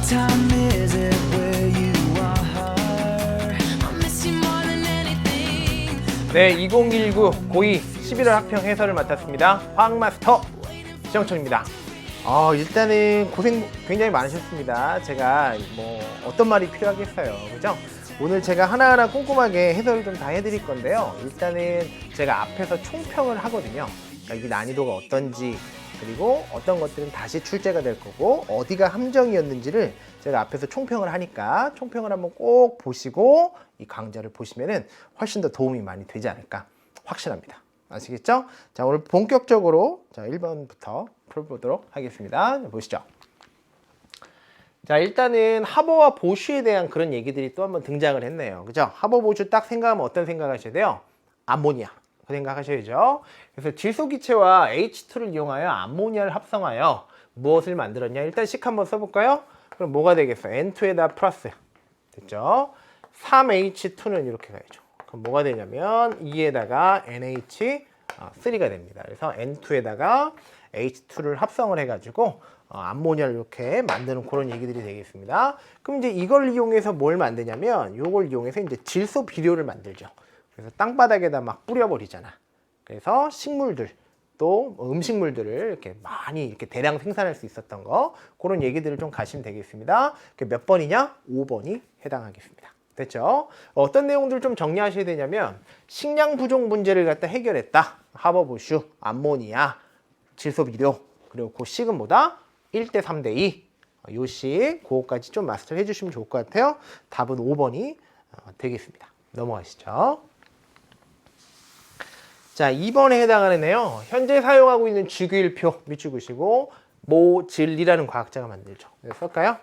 time is it where you are? I miss you more than anything. 네, 2019 고2 11월 학평 해설을 맡았습니다. 화학마스터 시영철입니다. 일단은 고생 굉장히 많으셨습니다. 제가 뭐 어떤 말이 필요하겠어요, 그죠? 오늘 제가 하나하나 꼼꼼하게 해설을 좀 다 해드릴 건데요. 일단은 제가 앞에서 총평을 하거든요. 그러니까 이게 난이도가 어떤지, 그리고 어떤 것들은 다시 출제가 될 거고 어디가 함정이었는지를 제가 앞에서 총평을 하니까 총평을 한번 꼭 보시고 이 강좌를 보시면은 훨씬 더 도움이 많이 되지 않을까 확신합니다. 아시겠죠? 자, 오늘 본격적으로 자 1번부터 풀어보도록 하겠습니다. 보시죠. 자, 일단은 하버와 보슈에 대한 그런 얘기들이 또 한번 등장을 했네요. 그죠? 하버 보슈 딱 생각하면 어떤 생각하셔야 돼요? 암모니아. 그 생각하셔야죠. 그래서 질소기체와 H2를 이용하여 암모니아를 합성하여 무엇을 만들었냐? 일단 식 한번 써볼까요? 그럼 뭐가 되겠어? N2에다 플러스. 됐죠? 3H2는 이렇게 가야죠. 그럼 뭐가 되냐면 2에다가 NH3가 됩니다. 그래서 N2에다가 H2를 합성을 해가지고 암모니아를 이렇게 만드는 그런 얘기들이 되겠습니다. 그럼 이제 이걸 이용해서 뭘 만드냐면 이걸 이용해서 이제 질소 비료를 만들죠. 그래서 땅바닥에다 막 뿌려버리잖아. 그래서 식물들 또 음식물들을 이렇게 많이 이렇게 대량 생산할 수 있었던 거 그런 얘기들을 좀 가시면 되겠습니다. 몇 번이냐? 5번이 해당하겠습니다. 됐죠? 어떤 내용들을 좀 정리하셔야 되냐면 식량 부족 문제를 갖다 해결했다. 하버 보슈, 암모니아, 질소 비료 그리고 그 식은 뭐다? 1대 3대 2. 요 식 그거까지 좀 마스터 해주시면 좋을 것 같아요. 답은 5번이 되겠습니다. 넘어가시죠. 자, 2번에 해당하는 애요. 현재 사용하고 있는 주기율표 밑줄 그시고 모질리라는 과학자가 만들죠. 쓸까요?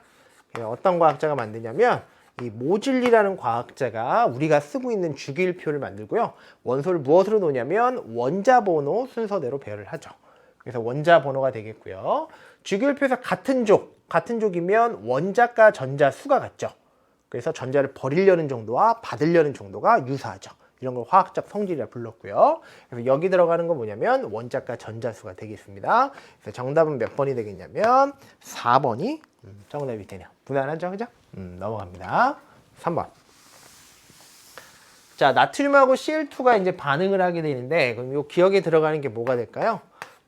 어떤 과학자가 만드냐면 이 모질리라는 과학자가 우리가 쓰고 있는 주기율표를 만들고요. 원소를 무엇으로 놓냐면 원자 번호 순서대로 배열을 하죠. 그래서 원자 번호가 되겠고요. 주기율표에서 같은 족이면 원자과 전자 수가 같죠. 그래서 전자를 버리려는 정도와 받으려는 정도가 유사하죠. 이런 걸 화학적 성질이라 불렀고요. 그래서 여기 들어가는 건 뭐냐면 원자과 전자수가 되겠습니다. 그래서 정답은 몇 번이 되겠냐면 4번이 정답이 되네요. 무난하죠, 그죠? 넘어갑니다. 3번. 자, 나트륨하고 Cl2가 이제 반응을 하게 되는데 그럼 요 기억에 들어가는 게 뭐가 될까요?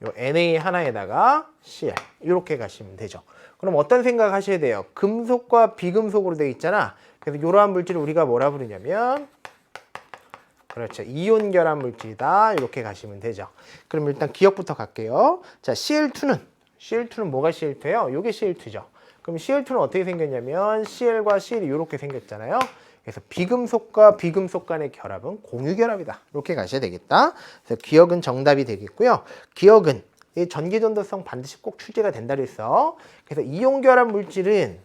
요 Na 하나에다가 Cl 이렇게 가시면 되죠. 그럼 어떤 생각 하셔야 돼요? 금속과 비금속으로 되어 있잖아. 그래서 이러한 물질을 우리가 뭐라 부르냐면 그렇죠. 이온 결합 물질이다. 이렇게 가시면 되죠. 그럼 일단 기억부터 갈게요. 자, Cl2는 뭐가 Cl2예요? 이게 Cl2죠. 그럼 Cl2는 어떻게 생겼냐면 Cl과 Cl이 이렇게 생겼잖아요. 그래서 비금속과 비금속 간의 결합은 공유 결합이다. 이렇게 가셔야 되겠다. 그래서 기억은 정답이 되겠고요. 기억은 이 전기전도성 반드시 꼭 출제가 된다 그랬어. 그래서 이온 결합 물질은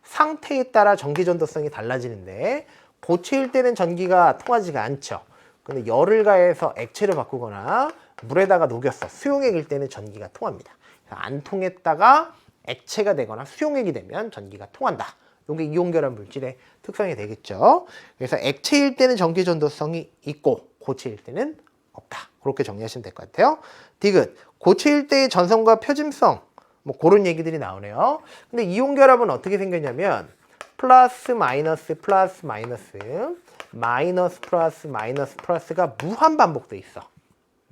상태에 따라 전기전도성이 달라지는데 고체일 때는 전기가 통하지가 않죠. 근데 열을 가해서 액체로 바꾸거나 물에다가 녹였어. 수용액일 때는 전기가 통합니다. 안 통했다가 액체가 되거나 수용액이 되면 전기가 통한다. 이게 이온결합 물질의 특성이 되겠죠. 그래서 액체일 때는 전기 전도성이 있고 고체일 때는 없다. 그렇게 정리하시면 될 것 같아요. 디귿. 고체일 때의 전성과 표짐성 뭐 그런 얘기들이 나오네요. 근데 이온결합은 어떻게 생겼냐면 플러스 마이너스 플러스 마이너스 마이너스 플러스 마이너스 플러스가 무한 반복돼 있어.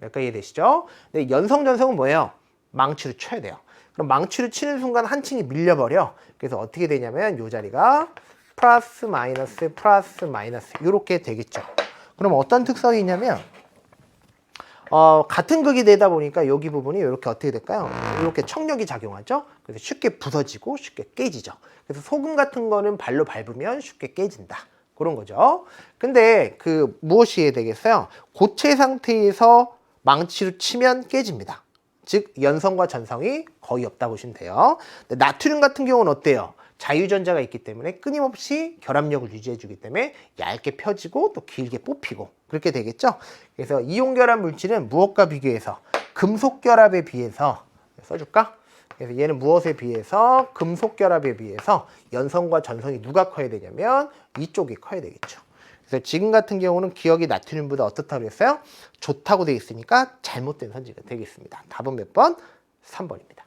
여기까지 이해되시죠? 근데 연성 전성은 뭐예요? 망치로 쳐야 돼요. 그럼 망치로 치는 순간 한 층이 밀려버려. 그래서 어떻게 되냐면 이 자리가 플러스 마이너스 플러스 마이너스 이렇게 되겠죠. 그럼 어떤 특성이 있냐면 같은 극이 되다 보니까 여기 부분이 이렇게 어떻게 될까요? 이렇게 청력이 작용하죠. 그래서 쉽게 부서지고 쉽게 깨지죠. 그래서 소금 같은 거는 발로 밟으면 쉽게 깨진다. 그런 거죠. 근데 그 무엇이 해야 되겠어요? 고체 상태에서 망치로 치면 깨집니다. 즉 연성과 전성이 거의 없다 보시면 돼요. 근데 나트륨 같은 경우는 어때요? 자유전자가 있기 때문에 끊임없이 결합력을 유지해 주기 때문에 얇게 펴지고 또 길게 뽑히고 그렇게 되겠죠. 그래서 이온결합 물질은 무엇과 비교해서 금속결합에 비해서 써줄까? 그래서 얘는 무엇에 비해서 금속결합에 비해서 연성과 전성이 누가 커야 되냐면 이쪽이 커야 되겠죠. 그래서 지금 같은 경우는 기억이 나트륨보다 어떻다고 그랬어요? 좋다고 되어 있으니까 잘못된 선지가 되겠습니다. 답은 몇 번? 3번입니다.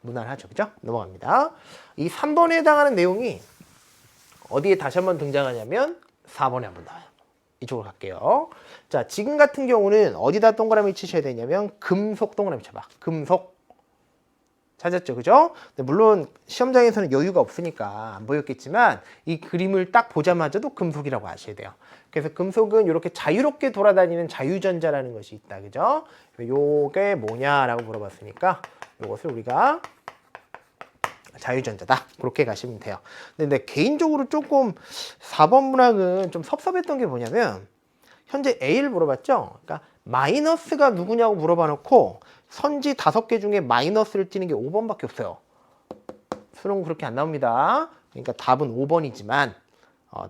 무난하죠. 그죠? 넘어갑니다. 이 3번에 해당하는 내용이 어디에 다시 한번 등장하냐면 4번에 한번 나와요. 이쪽으로 갈게요. 자, 지금 같은 경우는 어디다 동그라미 치셔야 되냐면 금속 동그라미 쳐봐. 금속. 찾았죠? 그죠? 물론 시험장에서는 여유가 없으니까 안 보였겠지만 이 그림을 딱 보자마자도 금속이라고 아셔야 돼요. 그래서 금속은 이렇게 자유롭게 돌아다니는 자유전자라는 것이 있다. 그죠? 요게 뭐냐라고 물어봤으니까 요것을 우리가 자유전자다. 그렇게 가시면 돼요. 근데 개인적으로 조금 4번 문항은 좀 섭섭했던 게 뭐냐면 현재 A를 물어봤죠? 그러니까 마이너스가 누구냐고 물어봐 놓고 선지 5개 중에 마이너스를 띄는 게 5번밖에 없어요. 수능 그렇게 안 나옵니다. 그러니까 답은 5번이지만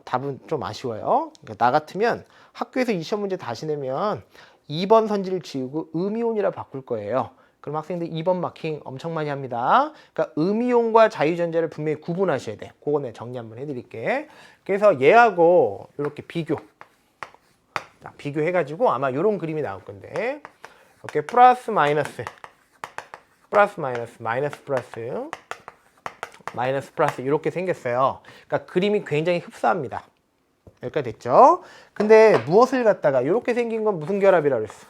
답은 좀 아쉬워요. 그러니까 나 같으면 학교에서 이 시험 문제 다시 내면 2번 선지를 지우고 음이온이라 바꿀 거예요. 그럼 학생들 2번 마킹 엄청 많이 합니다. 그러니까 음이온과 자유전자를 분명히 구분하셔야 돼. 그거 내가 정리 한번 해드릴게. 그래서 얘하고 이렇게 비교. 자, 비교해가지고 아마 이런 그림이 나올 건데 이렇게 플러스 마이너스 마이너스 플러스 이렇게 생겼어요. 그러니까 그림이 굉장히 흡사합니다. 여기까지 됐죠? 근데 무엇을 갖다가 이렇게 생긴 건 무슨 결합이라고 그랬어?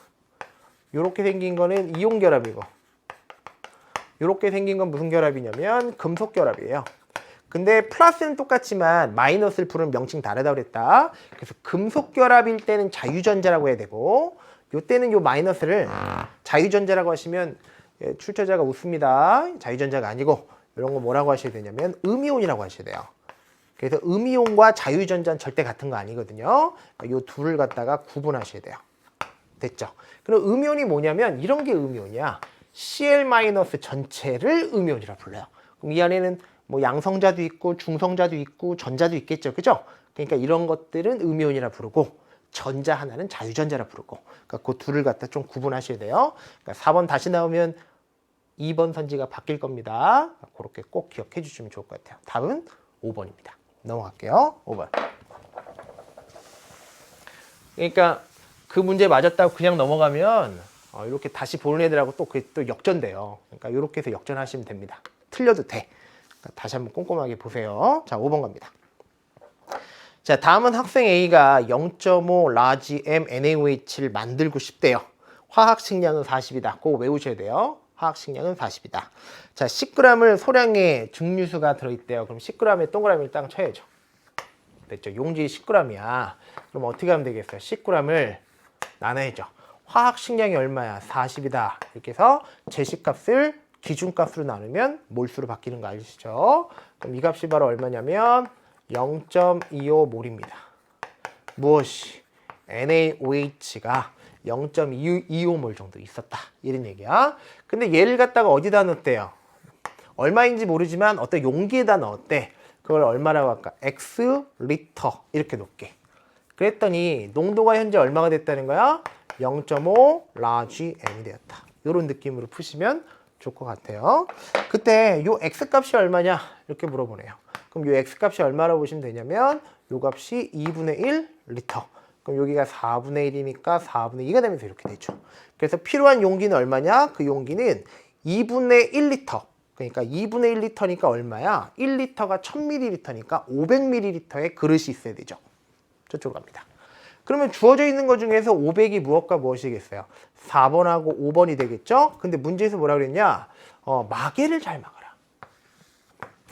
이렇게 생긴 거는 이온 결합이고 이렇게 생긴 건 무슨 결합이냐면 금속 결합이에요. 근데 플러스는 똑같지만 마이너스를 부르는 명칭 다르다고 그랬다. 그래서 금속 결합일 때는 자유전자라고 해야 되고 요때는 요 마이너스를 자유전자라고 하시면 출제자가 웃습니다. 자유전자가 아니고 이런 거 뭐라고 하셔야 되냐면 음이온이라고 하셔야 돼요. 그래서 음이온과 자유전자는 절대 같은 거 아니거든요. 그러니까 요 둘을 갖다가 구분하셔야 돼요. 됐죠? 그럼 음이온이 뭐냐면 이런 게 음이온이야. Cl- 전체를 음이온이라 불러요. 그럼 이 안에는 뭐 양성자도 있고 중성자도 있고 전자도 있겠죠. 그죠? 그러니까 이런 것들은 음이온이라 부르고 전자 하나는 자유전자라 부르고 그러니까 그 둘을 갖다 좀 구분하셔야 돼요. 그러니까 4번 다시 나오면 2번 선지가 바뀔 겁니다. 그렇게 꼭 기억해 주시면 좋을 것 같아요. 답은 5번입니다. 넘어갈게요. 5번. 그러니까 그 문제 맞았다고 그냥 넘어가면 이렇게 다시 보는 애들하고 또 그게 또 역전돼요. 그러니까 이렇게 해서 역전하시면 됩니다. 틀려도 돼. 그러니까 다시 한번 꼼꼼하게 보세요. 자, 5번 갑니다. 자, 다음은 학생 A가 0.5 라지 M NaOH를 만들고 싶대요. 화학 식량은 40이다. 그거 외우셔야 돼요. 화학 식량은 40이다. 자, 10g을 소량의 증류수가 들어있대요. 그럼 10g에 동그라미를 딱 쳐야죠. 됐죠? 용지 10g이야. 그럼 어떻게 하면 되겠어요? 10g을 나눠야죠. 화학 식량이 얼마야? 40이다. 이렇게 해서 제시값을 기준값으로 나누면 몰수로 바뀌는 거 아시죠? 그럼 이 값이 바로 얼마냐면 0.25몰입니다. 무엇이? NaOH가 0.25몰 정도 있었다. 이런 얘기야. 근데 얘를 갖다가 어디다 넣었대요? 얼마인지 모르지만 어떤 용기에다 넣었대. 그걸 얼마라고 할까? X 리터 이렇게 놓을게. 그랬더니 농도가 현재 얼마가 됐다는 거야? 0.5 라지 M이 되었다. 이런 느낌으로 푸시면 좋을 것 같아요. 그때 요 X값이 얼마냐? 이렇게 물어보네요. 그럼 요 X값이 얼마라고 보시면 되냐면 요 값이 2분의 1 리터. 그럼 여기가 4분의 1이니까 4분의 2가 되면서 이렇게 되죠. 그래서 필요한 용기는 얼마냐? 그 용기는 2분의 1리터. 그러니까 2분의 1리터니까 얼마야? 1리터가 1000ml니까 500ml의 그릇이 있어야 되죠. 저쪽으로 갑니다. 그러면 주어져 있는 것 중에서 500이 무엇과 무엇이겠어요? 4번하고 5번이 되겠죠? 근데 문제에서 뭐라 그랬냐? 마개를 잘 막아라.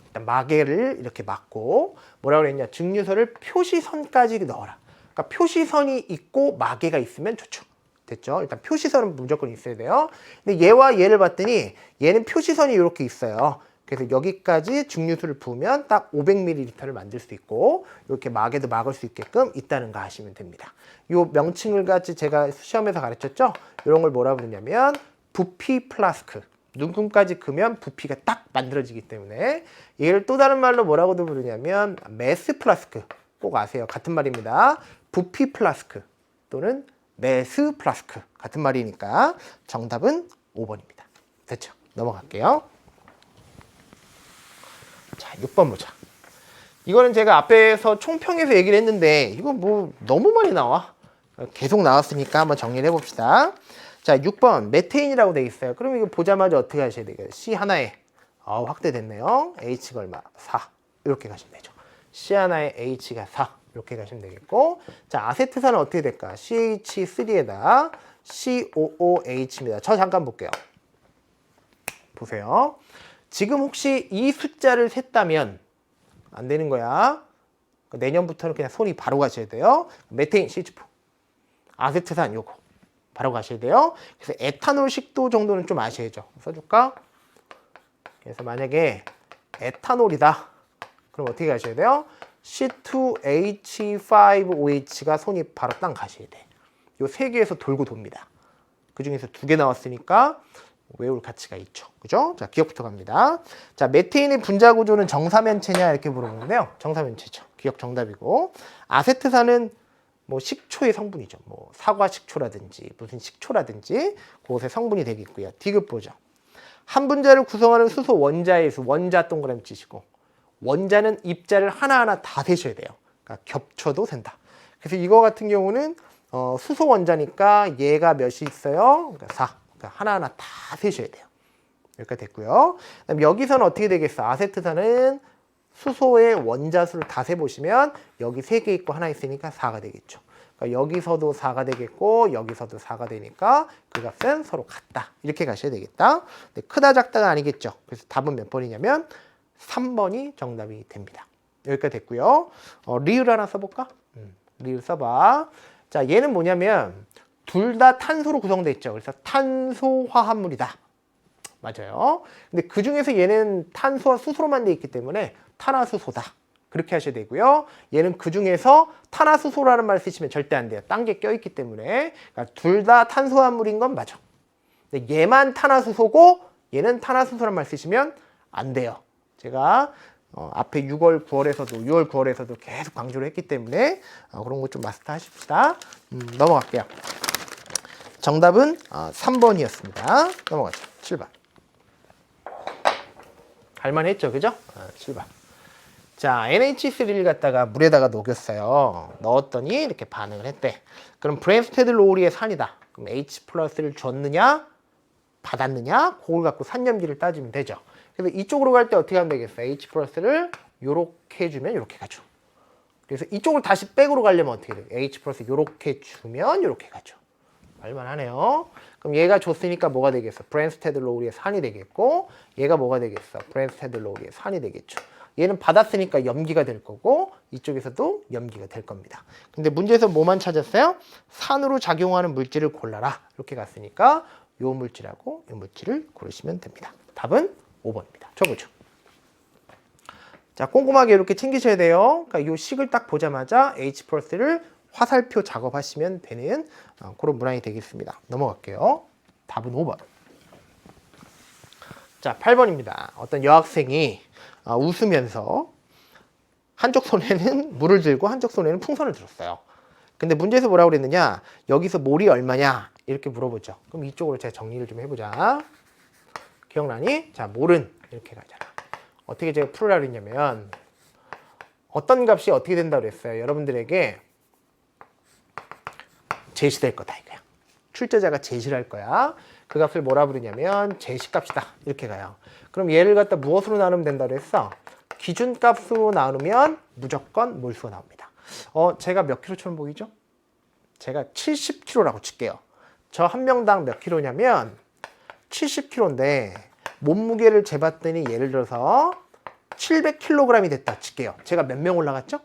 일단 마개를 이렇게 막고 뭐라 그랬냐? 증류소를 표시선까지 넣어라. 그러니까 표시선이 있고 마개가 있으면 좋죠. 됐죠? 일단 표시선은 무조건 있어야 돼요. 근데 얘와 얘를 봤더니 얘는 표시선이 이렇게 있어요. 그래서 여기까지 증류수를 부으면 딱 500ml를 만들 수 있고 이렇게 마개도 막을 수 있게끔 있다는 거 아시면 됩니다. 이 명칭을 같이 제가 시험에서 가르쳤죠? 이런 걸 뭐라 부르냐면 부피 플라스크. 눈금까지 그으면 부피가 딱 만들어지기 때문에 얘를 또 다른 말로 뭐라고도 부르냐면 매스 플라스크. 꼭 아세요. 같은 말입니다. 부피 플라스크 또는 매스 플라스크 같은 말이니까 정답은 5번입니다. 됐죠? 넘어갈게요. 자, 6번 보자. 이거는 제가 앞에서 총평에서 얘기를 했는데 이거 뭐 너무 많이 나와. 계속 나왔으니까 한번 정리를 해봅시다. 자, 6번 메테인이라고 돼 있어요. 그럼 이거 보자마자 어떻게 하셔야 되겠어요? C 하나에 확대됐네요. H가 얼마? 4. 이렇게 가시면 되죠. C 하나에 H가 4. 이렇게 가시면 되겠고, 자, 아세트산은 어떻게 될까? CH3에다 COOH입니다. 저 잠깐 볼게요. 보세요. 지금 혹시 이 숫자를 셌다면 안 되는 거야. 내년부터는 그냥 손이 바로 가셔야 돼요. 메테인 CH4, 아세트산 요거 바로 가셔야 돼요. 그래서 에탄올 식도 정도는 좀 아셔야죠. 써줄까? 그래서 만약에 에탄올이다. 그럼 어떻게 가셔야 돼요? C2H5OH가 손이 바로 딱 가셔야 돼. 요 세 개에서 돌고 돕니다. 그 중에서 2개 나왔으니까 외울 가치가 있죠. 그죠? 자, 기억부터 갑니다. 자, 메테인의 분자 구조는 정사면체냐 이렇게 물어보는데요. 정사면체죠. 기억 정답이고, 아세트산은 뭐 식초의 성분이죠. 뭐 사과 식초라든지 무슨 식초라든지 그것의 성분이 되겠고요. 디귿 보죠. 한 분자를 구성하는 수소 원자의 수, 원자 동그라미 치시고, 원자는 입자를 하나하나 다 세셔야 돼요. 그러니까 겹쳐도 된다. 그래서 이거 같은 경우는 수소 원자니까 얘가 몇이 있어요? 그러니까 4. 그러니까 하나하나 다 세셔야 돼요. 여기까지 됐고요. 그다음 여기서는 어떻게 되겠어? 아세트산은 수소의 원자 수를 다 세보시면 여기 3개 있고 하나 있으니까 4가 되겠죠. 그러니까 여기서도 4가 되겠고 여기서도 4가 되니까 그 값은 서로 같다. 이렇게 가셔야 되겠다. 근데 크다 작다가 아니겠죠. 그래서 답은 몇 번이냐면 3번이 정답이 됩니다. 여기까지 됐고요. 리을 하나 써볼까? 리을 써봐. 자, 얘는 뭐냐면 둘 다 탄소로 구성되어 있죠. 그래서 탄소화합물이다. 맞아요. 근데 그 중에서 얘는 탄소와 수소로만 되어 있기 때문에 탄화수소다. 그렇게 하셔야 되고요. 얘는 그 중에서 탄화수소라는 말 쓰시면 절대 안 돼요. 딴 게 껴있기 때문에. 그러니까 둘 다 탄소화합물인 건 맞아. 근데 얘만 탄화수소고 얘는 탄화수소라는 말 쓰시면 안 돼요. 제가 앞에 6월, 9월에서도 계속 강조를 했기 때문에 그런 거 좀 마스터 하십시다. 넘어갈게요. 정답은 3번이었습니다. 넘어가죠. 7번. 할만했죠, 그죠? 7번. 자, NH3를 갖다가 물에다가 녹였어요. 넣었더니 이렇게 반응을 했대. 그럼 브랜스테드 로우리의 산이다. 그럼 H 플러스를 줬느냐, 받았느냐, 그걸 갖고 산염기를 따지면 되죠. 그래서 이쪽으로 갈 때 어떻게 하면 되겠어요? H 플러스를 요렇게 해주면 요렇게 가죠. 그래서 이쪽을 다시 백으로 가려면 어떻게 돼요? H 플러스 요렇게 주면 요렇게 가죠. 말만하네요. 그럼 얘가 줬으니까 뭐가 되겠어? 브랜스테드 로우리의 산이 되겠고, 얘가 뭐가 되겠어? 브랜스테드 로우리의 산이 되겠죠. 얘는 받았으니까 염기가 될 거고, 이쪽에서도 염기가 될 겁니다. 근데 문제에서 뭐만 찾았어요? 산으로 작용하는 물질을 골라라. 이렇게 갔으니까 요 물질하고 요 물질을 고르시면 됩니다. 답은 5번입니다. 적어줘. 자, 꼼꼼하게 이렇게 챙기셔야 돼요. 그러니까 이 식을 딱 보자마자 H 플러스를 화살표 작업하시면 되는 그런 문항이 되겠습니다. 넘어갈게요. 답은 5번. 자, 8번입니다. 어떤 여학생이 웃으면서 한쪽 손에는 물을 들고 한쪽 손에는 풍선을 들었어요. 근데 문제에서 뭐라고 그랬느냐? 여기서 몰이 얼마냐? 이렇게 물어보죠. 그럼 이쪽으로 제가 정리를 좀 해보자. 기억나니? 자, 몰은 이렇게 가잖아. 어떻게 제가 풀으라 그랬냐면 어떤 값이 어떻게 된다고 그랬어요? 여러분들에게 제시될 거다 이거야. 출제자가 제시를 할 거야. 그 값을 뭐라 부르냐면 제시값이다. 이렇게 가요. 그럼 얘를 갖다 무엇으로 나누면 된다고 했어? 기준값으로 나누면 무조건 몰수가 나옵니다. 제가 몇 킬로처럼 보이죠? 제가 70kg라고 칠게요. 저 한 명당 몇 킬로냐면 70kg인데 몸무게를 재봤더니 예를 들어서 700kg이 됐다 칠게요. 제가 몇 명 올라갔죠?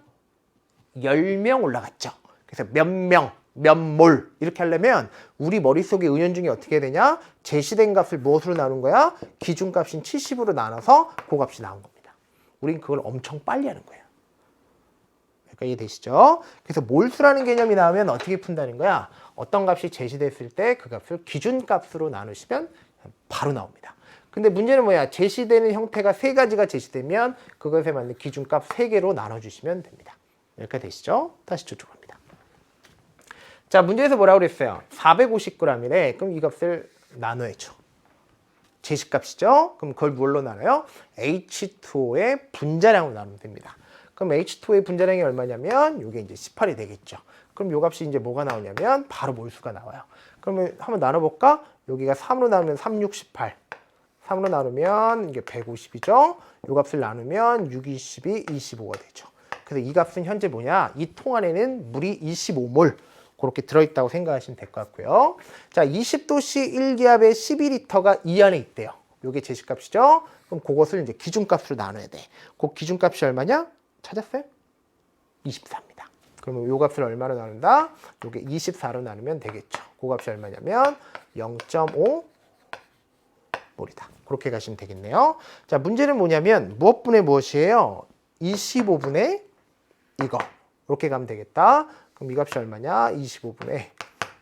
10명 올라갔죠. 그래서 몇 명, 몇 몰 이렇게 하려면 우리 머릿속에 은연중에 어떻게 되냐? 제시된 값을 무엇으로 나눈 거야? 기준값인 70으로 나눠서 그 값이 나온 겁니다. 우린 그걸 엄청 빨리 하는 거예요. 그러니까 이해되시죠? 그래서 몰수라는 개념이 나오면 어떻게 푼다는 거야? 어떤 값이 제시됐을 때 그 값을 기준값으로 나누시면 바로 나옵니다. 근데 문제는 뭐야? 제시되는 형태가 3가지가 제시되면 그것에 맞는 기준값 3개로 나눠주시면 됩니다. 여기까지 되시죠? 다시 저쪽 갑니다. 자, 문제에서 뭐라고 그랬어요? 450g이래. 그럼 이 값을 나눠야죠. 제시값이죠? 그럼 그걸 뭘로 나눠요? H2O의 분자량으로 나누면 됩니다. 그럼 H2O의 분자량이 얼마냐면 이게 이제 18이 되겠죠. 그럼 요 값이 이제 뭐가 나오냐면 바로 몰수가 나와요. 그러면 한번 나눠볼까? 여기가 3으로 나누면 3, 6, 18. 3으로 나누면 이게 150이죠. 이 값을 나누면 6, 20이 25가 되죠. 그래서 이 값은 현재 뭐냐? 이 통 안에는 물이 25몰 그렇게 들어있다고 생각하시면 될 것 같고요. 자, 20도씨 1기압에 12리터가 이 안에 있대요. 이게 제시값이죠. 그럼 그것을 이제 기준값으로 나눠야 돼. 그 기준값이 얼마냐? 찾았어요? 24입니다. 그러면 이 값을 얼마로 나눈다? 이게 24로 나누면 되겠죠. 그 값이 얼마냐면 0.5 몰이다. 그렇게 가시면 되겠네요. 자, 문제는 뭐냐면 무엇분의 무엇이에요? 25분의 이거. 이렇게 가면 되겠다. 그럼 이 값이 얼마냐? 25분의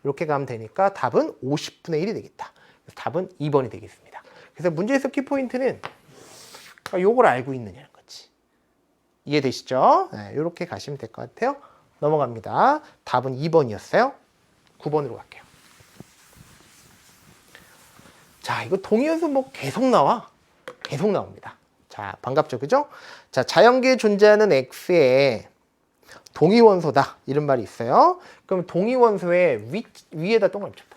이렇게 가면 되니까 답은 50분의 1이 되겠다. 그래서 답은 2번이 되겠습니다. 그래서 문제에서 키포인트는 요걸 알고 있느냐는 거지. 이해되시죠? 네, 이렇게 가시면 될 것 같아요. 넘어갑니다. 답은 2번이었어요. 9번으로 갈게요. 자, 이거 동위원수 뭐 계속 나와. 계속 나옵니다. 자, 반갑죠, 그죠? 자, 자연계에 존재하는 X에 동위원소다. 이런 말이 있어요. 그럼 동위원소의 위에다 동그라미 쳤다.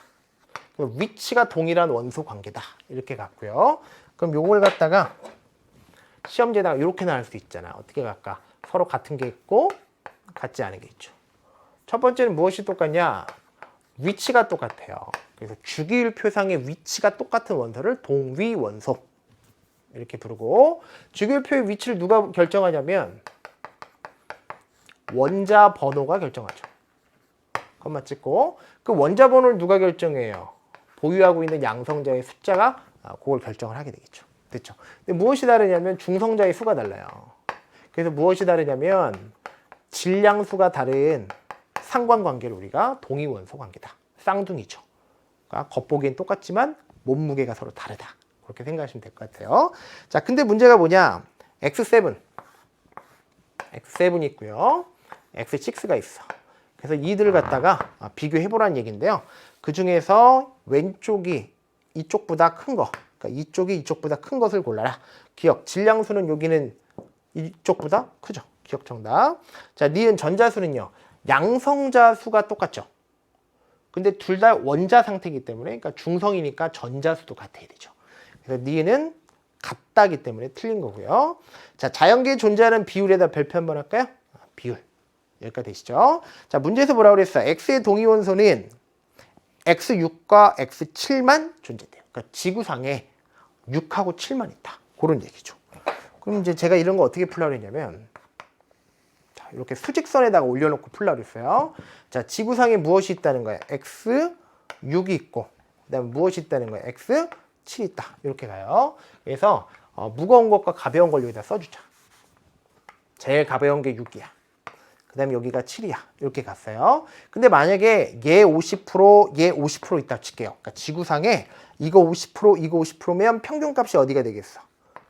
그럼 위치가 동일한 원소 관계다. 이렇게 갔고요. 그럼 요걸 갖다가 시험지에다가 이렇게 나올 수 있잖아. 어떻게 갈까? 서로 같은 게 있고 같지 않은 게 있죠. 첫 번째는 무엇이 똑같냐? 위치가 똑같아요. 그래서 주기율표상의 위치가 똑같은 원소를 동위원소 이렇게 부르고, 주기율표의 위치를 누가 결정하냐면 원자 번호가 결정하죠. 컴마 찍고, 그 원자 번호를 누가 결정해요? 보유하고 있는 양성자의 숫자가 그걸 결정을 하게 되겠죠. 됐죠? 근데 무엇이 다르냐면 중성자의 수가 달라요. 그래서 무엇이 다르냐면 질량수가 다른 상관관계를 우리가 동위원소 관계다. 쌍둥이죠. 그러니까 겉보기엔 똑같지만 몸무게가 서로 다르다. 그렇게 생각하시면 될 것 같아요. 자, 근데 문제가 뭐냐? X7 있고요. X6가 있어. 그래서 이들을 갖다가 비교해보라는 얘기인데요. 그 중에서 왼쪽이 이쪽보다 큰 거, 그러니까 이쪽이 이쪽보다 큰 것을 골라라. 기억, 질량수는 여기는 이쪽보다 크죠. 기억 정답. 자, 니은 전자수는요. 양성자 수가 똑같죠. 근데 둘 다 원자 상태이기 때문에, 그러니까 중성이니까 전자수도 같아야 되죠. 그래서 니은은 같다기 때문에 틀린 거고요. 자, 자연계에 존재하는 비율에다 별표 한번 할까요? 비율. 여기까지 되시죠? 자, 문제에서 뭐라고 그랬어? X의 동위원소는 X6과 X7만 존재돼요. 그러니까 지구상에 6하고 7만 있다. 그런 얘기죠. 그럼 이제 제가 이런 거 어떻게 풀려고 했냐면, 자, 이렇게 수직선에다가 올려놓고 풀려고 했어요. 자, 지구상에 무엇이 있다는 거야? X6이 있고, 그 다음에 무엇이 있다는 거야? X7이 있다. 이렇게 가요. 그래서 무거운 것과 가벼운 걸 여기다 써주자. 제일 가벼운 게 6이야. 그 다음에 여기가 7이야. 이렇게 갔어요. 근데 만약에 얘 50%, 얘 50% 있다 칠게요. 그러니까 지구상에 이거 50%, 이거 50%면 평균값이 어디가 되겠어?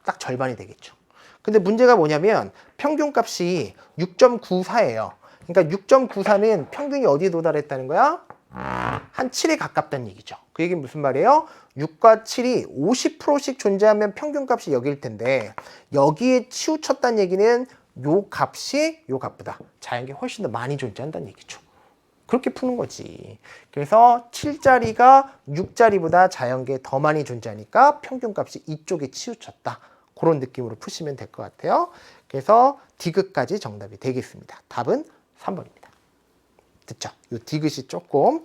딱 절반이 되겠죠. 근데 문제가 뭐냐면 평균값이 6.94예요. 그러니까 6.94는 평균이 어디에 도달했다는 거야? 한 7에 가깝다는 얘기죠. 그 얘기는 무슨 말이에요? 6과 7이 50%씩 존재하면 평균값이 여기일 텐데, 여기에 치우쳤다는 얘기는 요 값이 요 값보다 자연계 훨씬 더 많이 존재한다는 얘기죠. 그렇게 푸는 거지. 그래서 7짜리가 6짜리보다 자연계에 더 많이 존재하니까 평균값이 이쪽에 치우쳤다. 그런 느낌으로 푸시면 될 것 같아요. 그래서 디귿까지 정답이 되겠습니다. 답은 3번입니다. 됐죠? 이 디귿이 조금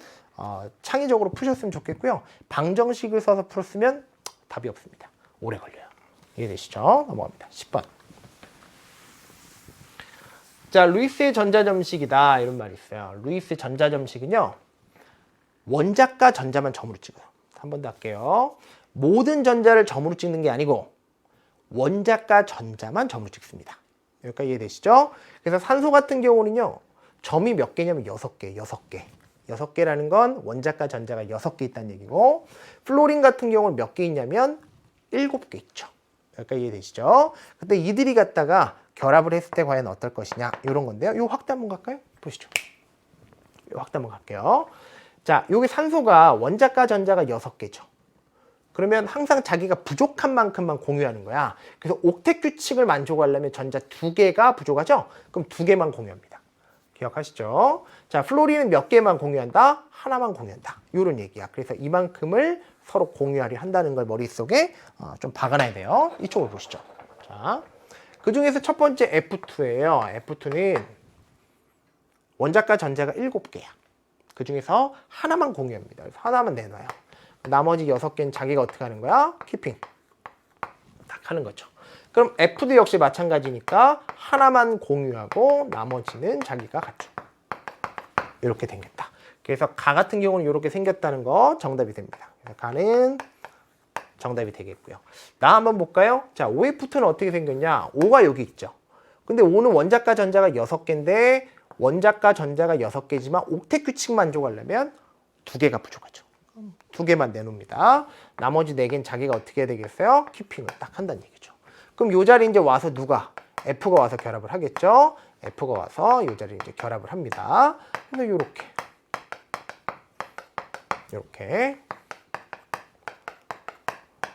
창의적으로 푸셨으면 좋겠고요. 방정식을 써서 풀었으면 답이 없습니다. 오래 걸려요. 이해되시죠? 넘어갑니다. 10번. 자, 루이스의 전자점식이다. 이런 말이 있어요. 루이스의 전자점식은요. 원자과 전자만 점으로 찍어요. 한 번 더 할게요. 모든 전자를 점으로 찍는 게 아니고 원자과 전자만 점으로 찍습니다. 여기까지 이해되시죠? 그래서 산소 같은 경우는요. 점이 몇 개냐면 6개, 6개. 6개라는 건 원자과 전자가 6개 있다는 얘기고, 플로린 같은 경우는 몇 개 있냐면 7개 있죠. 여기까지 이해되시죠? 근데 이들이 갖다가 결합을 했을 때 과연 어떨 것이냐, 이런 건데요. 요 확대 한번 갈까요? 보시죠. 요 확대 한번 갈게요. 자, 여기 산소가 원자과 전자가 6개죠. 그러면 항상 자기가 부족한 만큼만 공유하는 거야. 그래서 옥텟 규칙을 만족하려면 전자 2개가 부족하죠? 그럼 2개만 공유합니다. 기억하시죠? 자, 플로린은 몇 개만 공유한다? 하나만 공유한다. 이런 얘기야. 그래서 이만큼을 서로 공유하려 한다는 걸 머릿속에 좀 박아놔야 돼요. 이쪽으로 보시죠. 자, 그 중에서 첫 번째 F2예요. F2는 원자과 전자가 7개야. 그 중에서 하나만 공유합니다. 그래서 하나만 내놔요. 나머지 6개는 자기가 어떻게 하는 거야? 키핑. 딱 하는 거죠. 그럼 F도 역시 마찬가지니까 하나만 공유하고 나머지는 자기가 갖죠. 이렇게 생겼다. 그래서 가 같은 경우는 이렇게 생겼다는 거 정답이 됩니다. 그래서 가는 정답이 되겠고요. 나 한번 볼까요? 자, OF2는 어떻게 생겼냐? O가 여기 있죠. 근데 O는 원자과 전자가 6개인데 원자과 전자가 6개지만 옥텟 규칙 만족하려면 2개가 부족하죠. 2개만 내놓습니다. 나머지 4개는 자기가 어떻게 해야 되겠어요? 키핑을 딱 한다는 얘기죠. 그럼 이 자리에 이제 와서 누가? F가 와서 결합을 하겠죠? F가 와서 이 자리에 이제 결합을 합니다. 그래서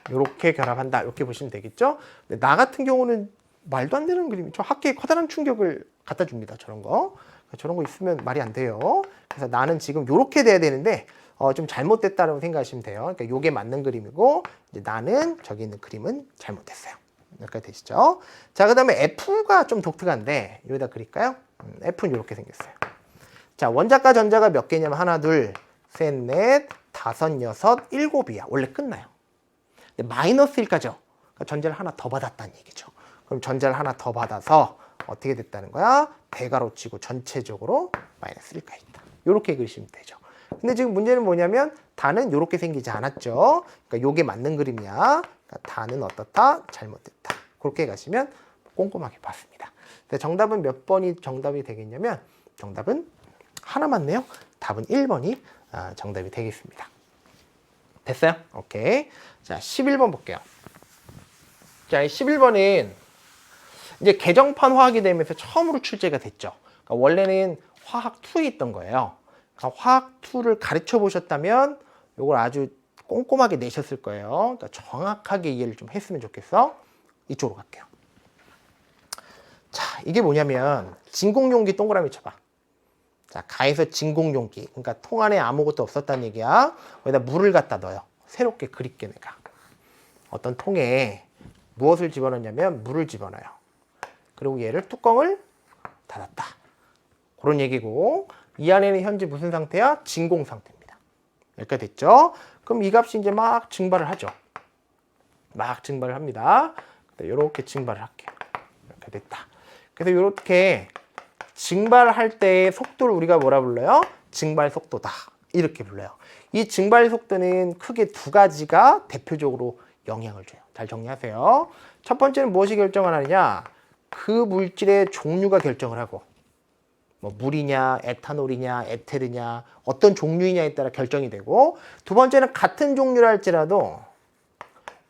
요렇게 결합한다. 이렇게 보시면 되겠죠? 근데 나 같은 경우는 말도 안 되는 그림이죠. 학계에 커다란 충격을 갖다 줍니다. 저런 거. 저런 거 있으면 말이 안 돼요. 그래서 나는 지금 요렇게 돼야 되는데 좀 잘못됐다고 생각하시면 돼요. 그러니까 요게 맞는 그림이고 이제 나는 저기 있는 그림은 잘못됐어요. 여기까지 되시죠? 자, 그 다음에 F가 좀 독특한데 여기다 그릴까요? F는 이렇게 생겼어요. 자, 원자과 전자가 몇 개냐면 하나, 둘, 셋, 넷, 다섯, 여섯, 일곱이야. 원래 끝나요. 근데 마이너스 1까지요. 그러니까 전자를 하나 더 받았다는 얘기죠. 그럼 전자를 하나 더 받아서 어떻게 됐다는 거야? 대괄호 치고 전체적으로 마이너스 1까지 있다. 이렇게 그리시면 되죠. 근데 지금 문제는 뭐냐면 다는 이렇게 생기지 않았죠. 그러니까 요게 맞는 그림이야. 그러니까 다는 어떻다? 잘못됐다. 그렇게 가시면 꼼꼼하게 봤습니다. 정답은 몇 번이 정답이 되겠냐면 정답은 하나 맞네요. 답은 1번이 정답이 되겠습니다. 됐어요? 오케이. 자, 11번 볼게요. 자, 11번은 이제 개정판 화학이 되면서 처음으로 출제가 됐죠. 그러니까 원래는 화학 2에 있던 거예요. 그러니까 화학 2를 가르쳐 보셨다면 이걸 아주 꼼꼼하게 내셨을 거예요. 그러니까 정확하게 이해를 좀 했으면 좋겠어. 이쪽으로 갈게요. 자, 이게 뭐냐면 진공용기 동그라미 쳐봐. 자, 가에서 진공용기. 그러니까 통 안에 아무것도 없었다는 얘기야. 거기다 물을 갖다 넣어요. 새롭게 그릴게 내가. 어떤 통에 무엇을 집어넣냐면 물을 집어넣어요. 그리고 얘를 뚜껑을 닫았다. 그런 얘기고 이 안에는 현재 무슨 상태야? 진공 상태입니다. 여기까지 됐죠? 그럼 이 값이 이제 막 증발을 하죠. 막 증발을 합니다. 이렇게 증발을 할게요. 이렇게 됐다. 그래서 이렇게 증발할 때의 속도를 우리가 뭐라 불러요? 증발 속도다. 이렇게 불러요. 이 증발 속도는 크게 두 가지가 대표적으로 영향을 줘요. 잘 정리하세요. 첫 번째는 무엇이 결정을 하느냐? 그 물질의 종류가 결정을 하고 뭐 물이냐, 에탄올이냐, 에테르냐, 어떤 종류이냐에 따라 결정이 되고 두 번째는 같은 종류라 할지라도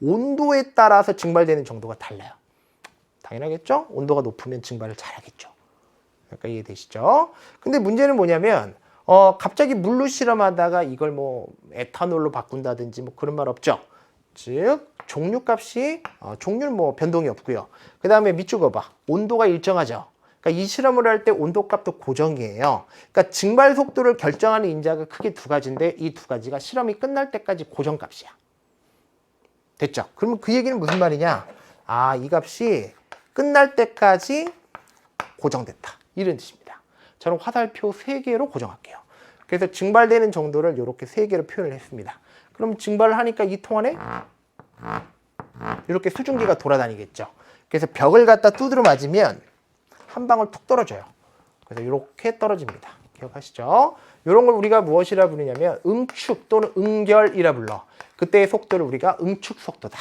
온도에 따라서 증발되는 정도가 달라요. 당연하겠죠? 온도가 높으면 증발을 잘하겠죠. 그러니까 이해되시죠? 근데 문제는 뭐냐면 갑자기 물로 실험하다가 이걸 뭐 에탄올로 바꾼다든지 뭐 그런 말 없죠? 즉 종류값이 종류는 뭐 변동이 없고요. 그 다음에 밑줄 그어봐. 온도가 일정하죠. 그러니까 이 실험을 할 때 온도값도 고정이에요. 그러니까 증발 속도를 결정하는 인자가 크게 두 가지인데 이 두 가지가 실험이 끝날 때까지 고정값이야. 됐죠? 그러면 그 얘기는 무슨 말이냐? 아, 이 값이 끝날 때까지 고정됐다. 이런 뜻입니다. 저는 화살표 3개로 고정할게요. 그래서 증발되는 정도를 이렇게 3개로 표현을 했습니다. 그럼 증발을 하니까 이 통 안에 이렇게 수증기가 돌아다니겠죠. 그래서 벽을 갖다 두드려 맞으면 한 방울 툭 떨어져요. 그래서 이렇게 떨어집니다. 기억하시죠? 이런 걸 우리가 무엇이라 부르냐면 응축 또는 응결이라 불러. 그때의 속도를 우리가 응축 속도다.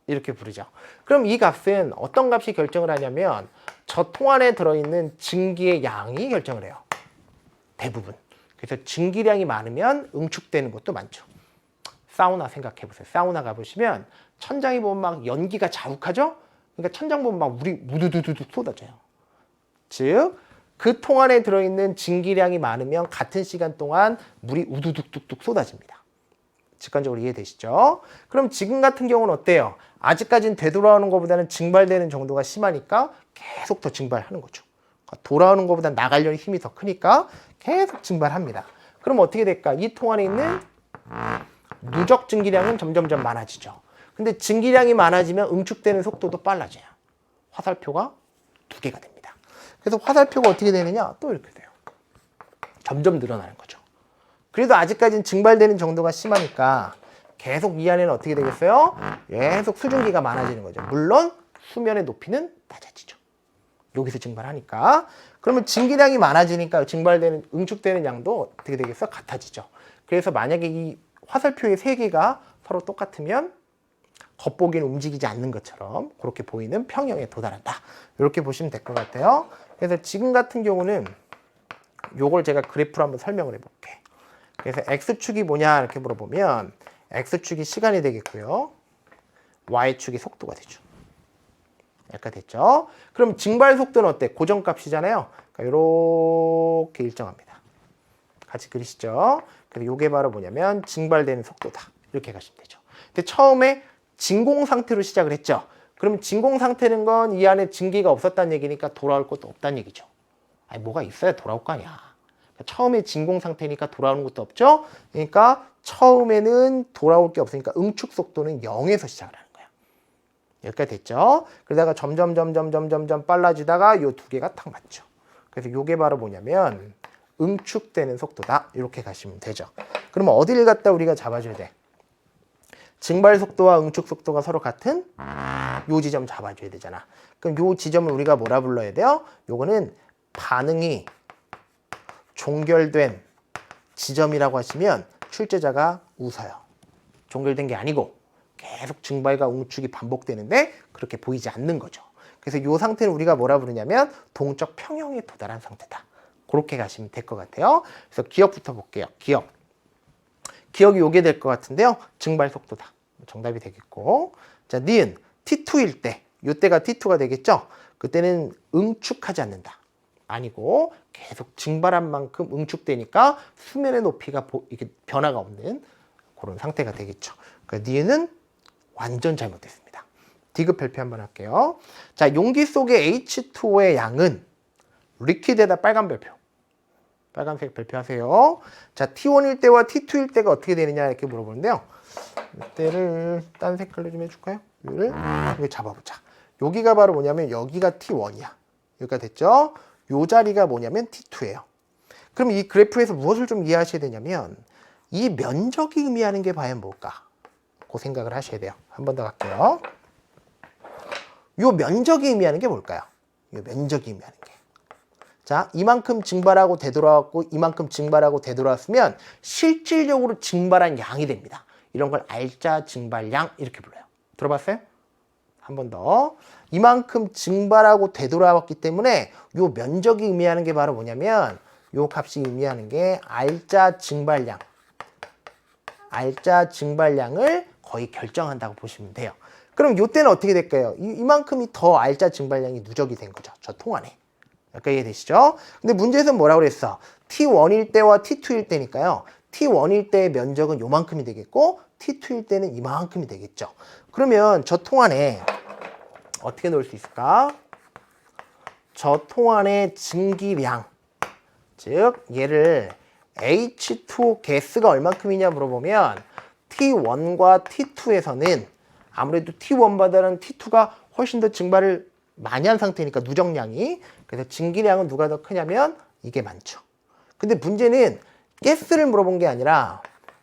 이렇게 부르죠. 그럼 이 값은 어떤 값이 결정을 하냐면 저 통 안에 들어있는 증기의 양이 결정을 해요. 대부분. 그래서 증기량이 많으면 응축되는 것도 많죠. 사우나 생각해보세요. 사우나 가보시면 천장에 보면 막 연기가 자욱하죠? 그러니까 천장 보면 막 물이 우두두두둑 쏟아져요. 즉, 그 통 안에 들어있는 증기량이 많으면 같은 시간 동안 물이 우두둑둑둑 쏟아집니다. 직관적으로 이해되시죠? 그럼 지금 같은 경우는 어때요? 아직까지는 되돌아오는 것보다는 증발되는 정도가 심하니까 계속 더 증발하는 거죠. 돌아오는 것보다 나가려는 힘이 더 크니까 계속 증발합니다. 그럼 어떻게 될까? 이 통 안에 있는 누적 증기량은 점점점 많아지죠. 근데 증기량이 많아지면 응축되는 속도도 빨라져요. 화살표가 2개가 됩니다. 그래서 화살표가 어떻게 되느냐? 또 이렇게 돼요. 점점 늘어나는 거죠. 그래도 아직까지는 증발되는 정도가 심하니까 계속 이 안에는 어떻게 되겠어요? 계속 수증기가 많아지는 거죠. 물론 수면의 높이는 낮아지죠. 여기서 증발하니까. 그러면 증기량이 많아지니까 증발되는, 응축되는 양도 어떻게 되겠어? 같아지죠. 그래서 만약에 이 화살표의 3개가 서로 똑같으면 겉보기는 움직이지 않는 것처럼 그렇게 보이는 평형에 도달한다. 이렇게 보시면 될 것 같아요. 그래서 지금 같은 경우는 요걸 제가 그래프로 한번 설명을 해볼게. 그래서 X축이 뭐냐 이렇게 물어보면 X축이 시간이 되겠고요. Y축이 속도가 되죠. 약간 됐죠? 그럼 증발 속도는 어때? 고정값이잖아요. 그러니까 이렇게 일정합니다. 같이 그리시죠? 그래서 이게 바로 뭐냐면 증발되는 속도다. 이렇게 가시면 되죠. 근데 처음에 진공 상태로 시작을 했죠. 그럼 진공 상태는 건 이 안에 증기가 없었다는 얘기니까 돌아올 것도 없다는 얘기죠. 아니 뭐가 있어야 돌아올 거 아니야. 처음에 진공 상태니까 돌아오는 것도 없죠. 그러니까 처음에는 돌아올 게 없으니까 응축 속도는 0에서 시작을 하는 거야. 여기까지 됐죠. 그러다가 점점 빨라지다가 요 2개가 탁 맞죠. 그래서 요게 바로 뭐냐면 응축되는 속도다. 이렇게 가시면 되죠. 그러면 어디를 갖다 우리가 잡아줘야 돼? 증발 속도와 응축 속도가 서로 같은 요 지점 잡아줘야 되잖아. 그럼 요 지점을 우리가 뭐라 불러야 돼요? 요거는 반응이 종결된 지점이라고 하시면 출제자가 웃어요. 종결된 게 아니고 계속 증발과 응축이 반복되는데 그렇게 보이지 않는 거죠. 그래서 이 상태를 우리가 뭐라 부르냐면 동적 평형에 도달한 상태다. 그렇게 가시면 될 것 같아요. 그래서 기억부터 볼게요. 기억이 요게 될 것 같은데요. 증발 속도다. 정답이 되겠고. 자, 니은 T2일 때, 요때가 T2가 되겠죠? 그때는 응축하지 않는다. 아니고 계속 증발한 만큼 응축되니까 수면의 높이가 이게 변화가 없는 그런 상태가 되겠죠. 그러니까 니은은 완전 잘못됐습니다. 디귿 별표 한번 할게요. 자, 용기 속의 H2O의 양은 리퀴드에다 빨간 별표. 빨간색 별표하세요. 자, T1일 때와 T2일 때가 어떻게 되느냐 이렇게 물어보는데요. 이때를 딴 색깔로 좀 해줄까요? 이거를 여기 잡아보자. 여기가 바로 뭐냐면 여기가 T1이야. 여기가 됐죠? 요 자리가 뭐냐면 T2예요. 그럼 이 그래프에서 무엇을 좀 이해하셔야 되냐면 이 면적이 의미하는 게 과연 뭘까? 그 생각을 하셔야 돼요. 한 번 더 갈게요. 요 면적이 의미하는 게 뭘까요? 요 면적이 의미하는 게. 자, 이만큼 증발하고 되돌아왔고 이만큼 증발하고 되돌아왔으면 실질적으로 증발한 양이 됩니다. 이런 걸 알짜 증발량 이렇게 불러요. 들어봤어요? 한 번 더. 이만큼 증발하고 되돌아왔기 때문에 요 면적이 의미하는 게 바로 뭐냐면 요 값이 의미하는 게 알짜 증발량. 알짜 증발량을 거의 결정한다고 보시면 돼요. 그럼 요때는 어떻게 될까요? 이만큼이 더 알짜 증발량이 누적이 된 거죠. 저 통 안에. 약간 이해되시죠? 근데 문제에서는 뭐라고 그랬어? T1일 때와 T2일 때니까요. T1일 때의 면적은 요만큼이 되겠고 T2일 때는 이만큼이 되겠죠. 그러면 저 통 안에 어떻게 넣을 수 있을까? 저 통 안의 증기량, 즉 얘를 H2O 가스가 얼만큼이냐 물어보면 T1과 T2에서는 아무래도 T1보다는 T2가 훨씬 더 증발을 많이 한 상태니까 누적량이. 그래서 증기량은 누가 더 크냐면 이게 많죠. 근데 문제는 가스를 물어본 게 아니라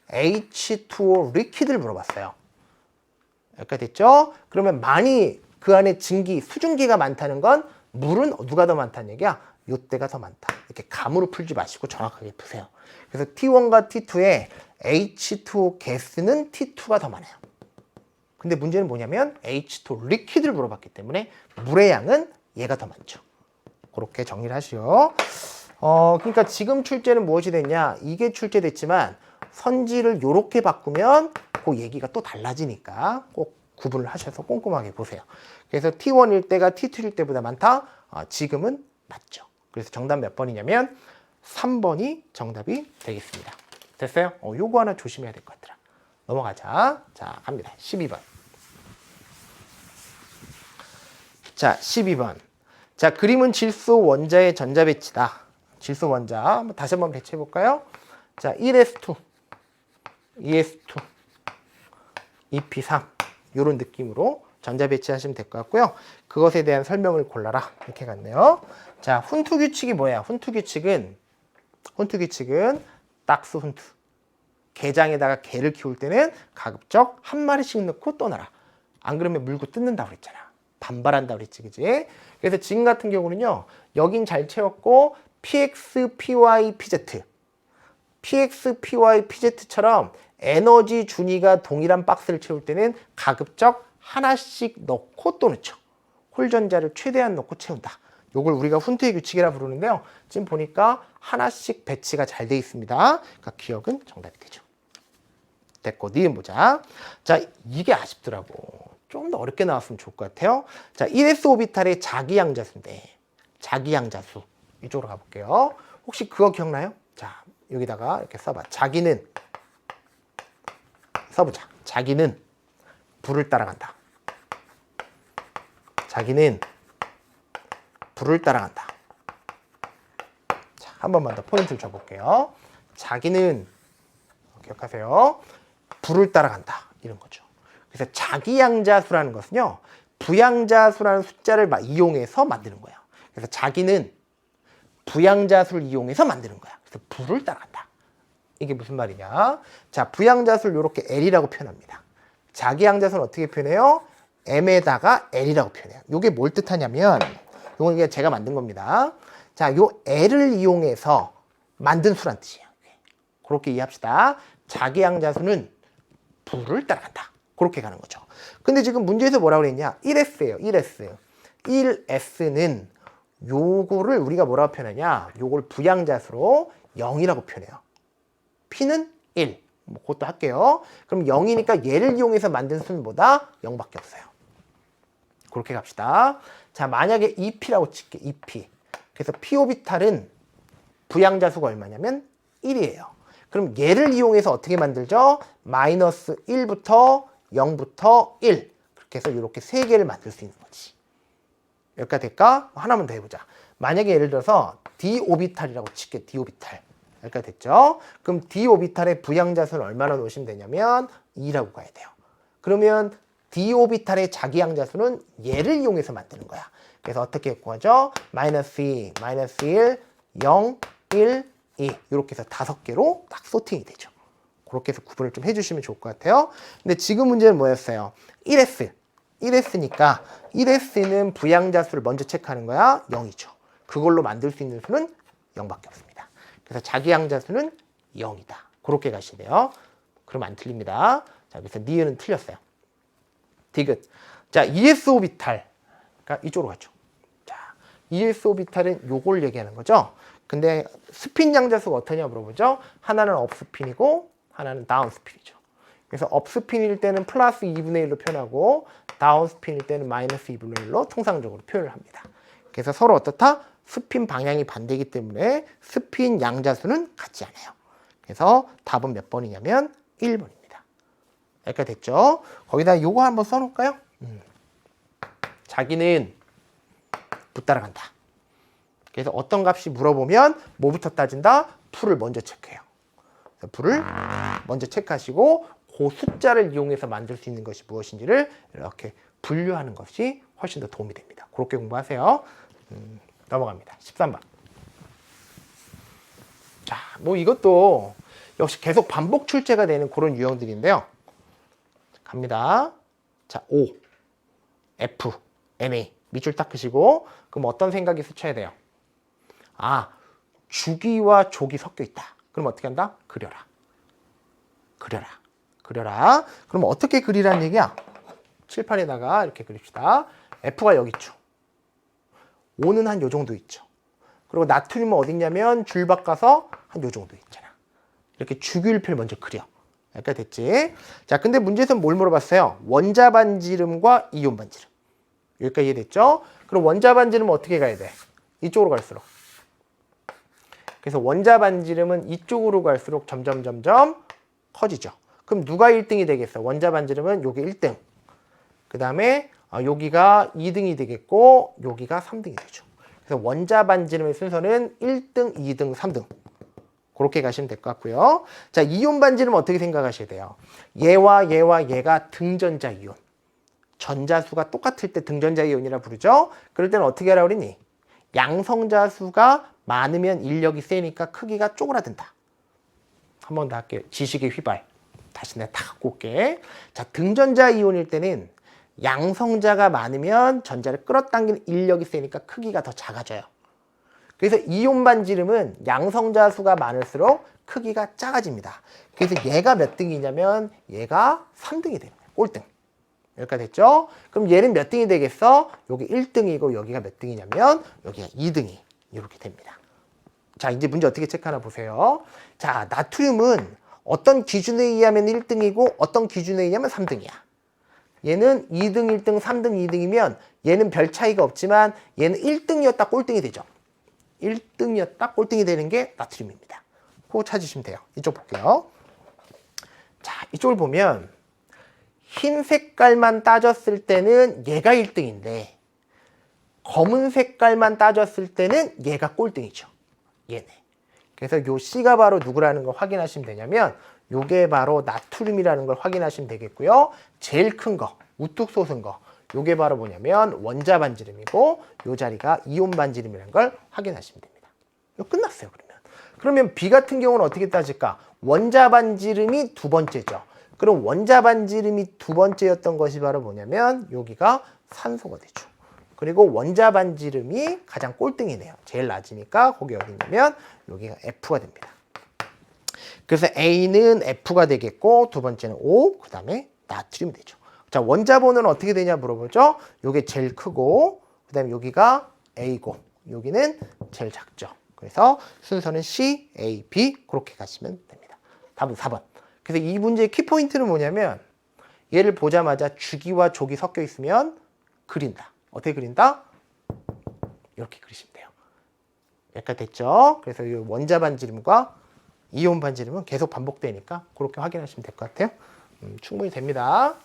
H2O 리퀴드를 물어봤어요. 여기까지 됐죠? 그러면 많이 그 안에 증기, 수증기가 많다는 건 물은 누가 더 많다는 얘기야? 요때가 더 많다. 이렇게 감으로 풀지 마시고 정확하게 푸세요. 그래서 T1과 T2에 H2O 가스는 T2가 더 많아요. 근데 문제는 뭐냐면 H2O 리퀴드를 물어봤기 때문에 물의 양은 얘가 더 많죠. 그렇게 정리를 하시오. 그러니까 지금 출제는 무엇이 됐냐? 이게 출제됐지만 선지를 요렇게 바꾸면 그 얘기가 또 달라지니까 꼭 구분을 하셔서 꼼꼼하게 보세요. 그래서 T1일 때가 T2일 때보다 많다? 지금은 맞죠. 그래서 정답 몇 번이냐면 3번이 정답이 되겠습니다. 됐어요? 요거 하나 조심해야 될 것 같더라. 넘어가자. 자, 갑니다. 12번. 자, 12번. 자, 그림은 질소 원자의 전자 배치다. 질소 원자. 다시 한번 배치해 볼까요? 자, 1s2, 2s2, EP3 이런 느낌으로 전자 배치하시면 될 것 같고요. 그것에 대한 설명을 골라라 이렇게 갔네요. 자, 훈투 규칙이 뭐야? 훈투 규칙은 딱스 훈투. 게장에다가 게를 키울 때는 가급적 한 마리씩 넣고 떠나라. 안 그러면 물고 뜯는다고 그랬잖아. 반발한다고 그랬지, 그지? 그래서 지금 같은 경우는요, 여긴 잘 채웠고, PX, PY, PZ. PX, PY, PZ처럼 에너지 준위가 동일한 박스를 채울 때는 가급적 하나씩 넣고 또 넣죠. 홀전자를 최대한 넣고 채운다. 요걸 우리가 훈투의 규칙이라 부르는데요. 지금 보니까 하나씩 배치가 잘 돼 있습니다. 그러니까 기억은 정답이 되죠. 됐고, 니은 보자. 자, 이게 아쉽더라고. 좀 더 어렵게 나왔으면 좋을 것 같아요. 자, 1s 오비탈의 자기양자수인데, 자기양자수. 이쪽으로 가볼게요. 혹시 그거 기억나요? 자, 여기다가 이렇게 써봐. 자기는, 써보자. 자기는 불을 따라간다. 자기는 불을 따라간다. 자, 한 번만 더 포인트를 줘볼게요. 자기는, 기억하세요. 불을 따라간다. 이런 거죠. 그래서 자기양자수라는 것은요, 부양자수라는 숫자를 이용해서 만드는 거예요. 그래서 자기는 부양자수를 이용해서 만드는 거야. 그래서 불을 따라간다. 이게 무슨 말이냐? 자, 부양자수를 이렇게 L이라고 표현합니다. 자기양자수는 어떻게 표현해요? M에다가 L이라고 표현해요. 이게 뭘 뜻하냐면, 이건 그냥 제가 만든 겁니다. 자, 요 L을 이용해서 만든 수란 뜻이에요. 그렇게 이해합시다. 자기양자수는 불을 따라간다. 그렇게 가는 거죠. 근데 지금 문제에서 뭐라고 그랬냐? 1S예요. 1S. 1S는 요거를 우리가 뭐라고 표현하냐? 요걸 부양자수로 0이라고 표현해요. P는 1. 뭐 그것도 할게요. 그럼 0이니까 얘를 이용해서 만든 수는 뭐다? 0밖에 없어요. 그렇게 갑시다. 자, 만약에 EP라고 칠게. EP. 그래서 P 오비탈은 부양자수가 얼마냐면 1이에요. 그럼 얘를 이용해서 어떻게 만들죠? 마이너스 1부터 0부터 1. 그렇게 해서 이렇게 세 개를 만들 수 있는 거지. 여기까지 될까? 하나만 더 해보자. 만약에 예를 들어서 d 오비탈이라고 칠게. d 오비탈. 여기까지 됐죠? 그럼 d 오비탈의 부양자수는 얼마나 놓으시면 되냐면 2라고 가야 돼요. 그러면 d 오비탈의 자기양자수는 얘를 이용해서 만드는 거야. 그래서 어떻게 구하죠? 마이너스 2, 마이너스 1, 0, 1, 2 이렇게 해서 5개로 딱 소팅이 되죠. 그렇게 해서 구분을 좀 해주시면 좋을 것 같아요. 근데 지금 문제는 뭐였어요? 1S. 1S니까 1S는 부양자수를 먼저 체크하는 거야. 0이죠. 그걸로 만들 수 있는 수는 0밖에 없습니다. 그래서 자기양자수는 0이다. 그렇게 가시면 돼요. 그럼 안 틀립니다. 자, 그래서 니은은 틀렸어요. 디귿. 자, ES 오비탈. 그러니까 이쪽으로 갔죠. 자, ES 오비탈은 요걸 얘기하는 거죠. 근데 스핀 양자수가 어떠냐 물어보죠. 하나는 업스핀이고 하나는 다운스핀이죠. 그래서 업스핀일 때는 플러스 2분의 1로 표현하고 다운스핀일 때는 마이너스 2분의 1로 통상적으로 표현을 합니다. 그래서 서로 어떻다? 스핀 방향이 반대이기 때문에 스핀 양자수는 같지 않아요. 그래서 답은 몇 번이냐면 1번입니다. 여기까지 됐죠? 거기다 요거 한번 써놓을까요? 자기는 붙따라간다. 그래서 어떤 값이 물어보면 뭐부터 따진다? 풀을 먼저 체크해요. 풀을 먼저 체크하시고 그 숫자를 이용해서 만들 수 있는 것이 무엇인지를 이렇게 분류하는 것이 훨씬 더 도움이 됩니다. 그렇게 공부하세요. 넘어갑니다. 13번. 자, 뭐 이것도 역시 계속 반복 출제가 되는 그런 유형들인데요. 갑니다. 자, O, F, NA 밑줄 닦으시고 그럼 어떤 생각이 스쳐야 돼요? 아, 주기와 족이 섞여 있다. 그럼 어떻게 한다? 그려라. 그려라. 그려라. 그럼 어떻게 그리라는 얘기야? 칠판에다가 이렇게 그립시다. F가 여기 있죠. O는 한 요 정도 있죠. 그리고 나트륨은 어디 있냐면 줄 바꿔서 한 요 정도 있잖아. 이렇게 주기율표를 먼저 그려. 여기까지 됐지? 자, 근데 문제에서는 뭘 물어봤어요? 원자 반지름과 이온 반지름. 여기까지 이해됐죠? 그럼 원자 반지름은 어떻게 가야 돼? 이쪽으로 갈수록. 그래서 원자 반지름은 이쪽으로 갈수록 점점 커지죠. 그럼 누가 1등이 되겠어? 원자 반지름은 요게 1등. 그 다음에 여기가 2등이 되겠고 여기가 3등이 되죠. 그래서 원자 반지름의 순서는 1등, 2등, 3등. 그렇게 가시면 될 것 같고요. 자, 이온 반지름 어떻게 생각하셔야 돼요? 얘와 얘와 얘가 등전자 이온. 전자수가 똑같을 때 등전자 이온이라 부르죠. 그럴 때는 어떻게 하라고 그랬니? 양성자수가 많으면 인력이 세니까 크기가 쪼그라든다. 한 번 더 할게요. 지식의 휘발. 다시 내가 다 갖고 올게. 자, 등전자 이온일 때는 양성자가 많으면 전자를 끌어당기는 인력이 세니까 크기가 더 작아져요. 그래서 이온 반지름은 양성자 수가 많을수록 크기가 작아집니다. 그래서 얘가 몇 등이냐면 얘가 3등이 됩니다. 꼴등. 여기까지 됐죠? 그럼 얘는 몇 등이 되겠어? 여기 1등이고 여기가 몇 등이냐면 여기가 2등이 이렇게 됩니다. 자, 이제 문제 어떻게 체크하나 보세요. 자, 나트륨은 어떤 기준에 의하면 1등이고 어떤 기준에 의하면 3등이야. 얘는 2등, 1등, 3등, 2등이면 얘는 별 차이가 없지만 얘는 1등이었다 꼴등이 되죠. 1등이었다 꼴등이 되는 게 나트륨입니다. 그거 찾으시면 돼요. 이쪽 볼게요. 자, 이쪽을 보면 흰 색깔만 따졌을 때는 얘가 1등인데 검은 색깔만 따졌을 때는 얘가 꼴등이죠. 얘네. 그래서 요 C가 바로 누구라는 걸 확인하시면 되냐면 요게 바로 나트륨이라는 걸 확인하시면 되겠고요. 제일 큰 거, 우뚝 솟은 거, 요게 바로 뭐냐면 원자 반지름이고 요 자리가 이온 반지름이라는 걸 확인하시면 됩니다. 이거 끝났어요. 그러면 B 같은 경우는 어떻게 따질까? 원자 반지름이 두 번째죠. 그럼 원자 반지름이 두 번째였던 것이 바로 뭐냐면 여기가 산소가 되죠. 그리고 원자 반지름이 가장 꼴등이네요. 제일 낮으니까 거기 어디 있냐면 여기가 F가 됩니다. 그래서 A는 F가 되겠고 두 번째는 O, 그 다음에 나트륨이 되죠. 자, 원자 번호는 어떻게 되냐 물어보죠. 요게 제일 크고 그 다음에 여기가 A고 여기는 제일 작죠. 그래서 순서는 C, A, B 그렇게 가시면 됩니다. 답은 4번. 그래서 이 문제의 키포인트는 뭐냐면 얘를 보자마자 주기와 족이 섞여 있으면 그린다. 어떻게 그린다? 이렇게 그리시면 돼요. 여기까지 됐죠? 그래서 이 원자 반지름과 이온 반지름은 계속 반복되니까 그렇게 확인하시면 될 것 같아요. 충분히 됩니다.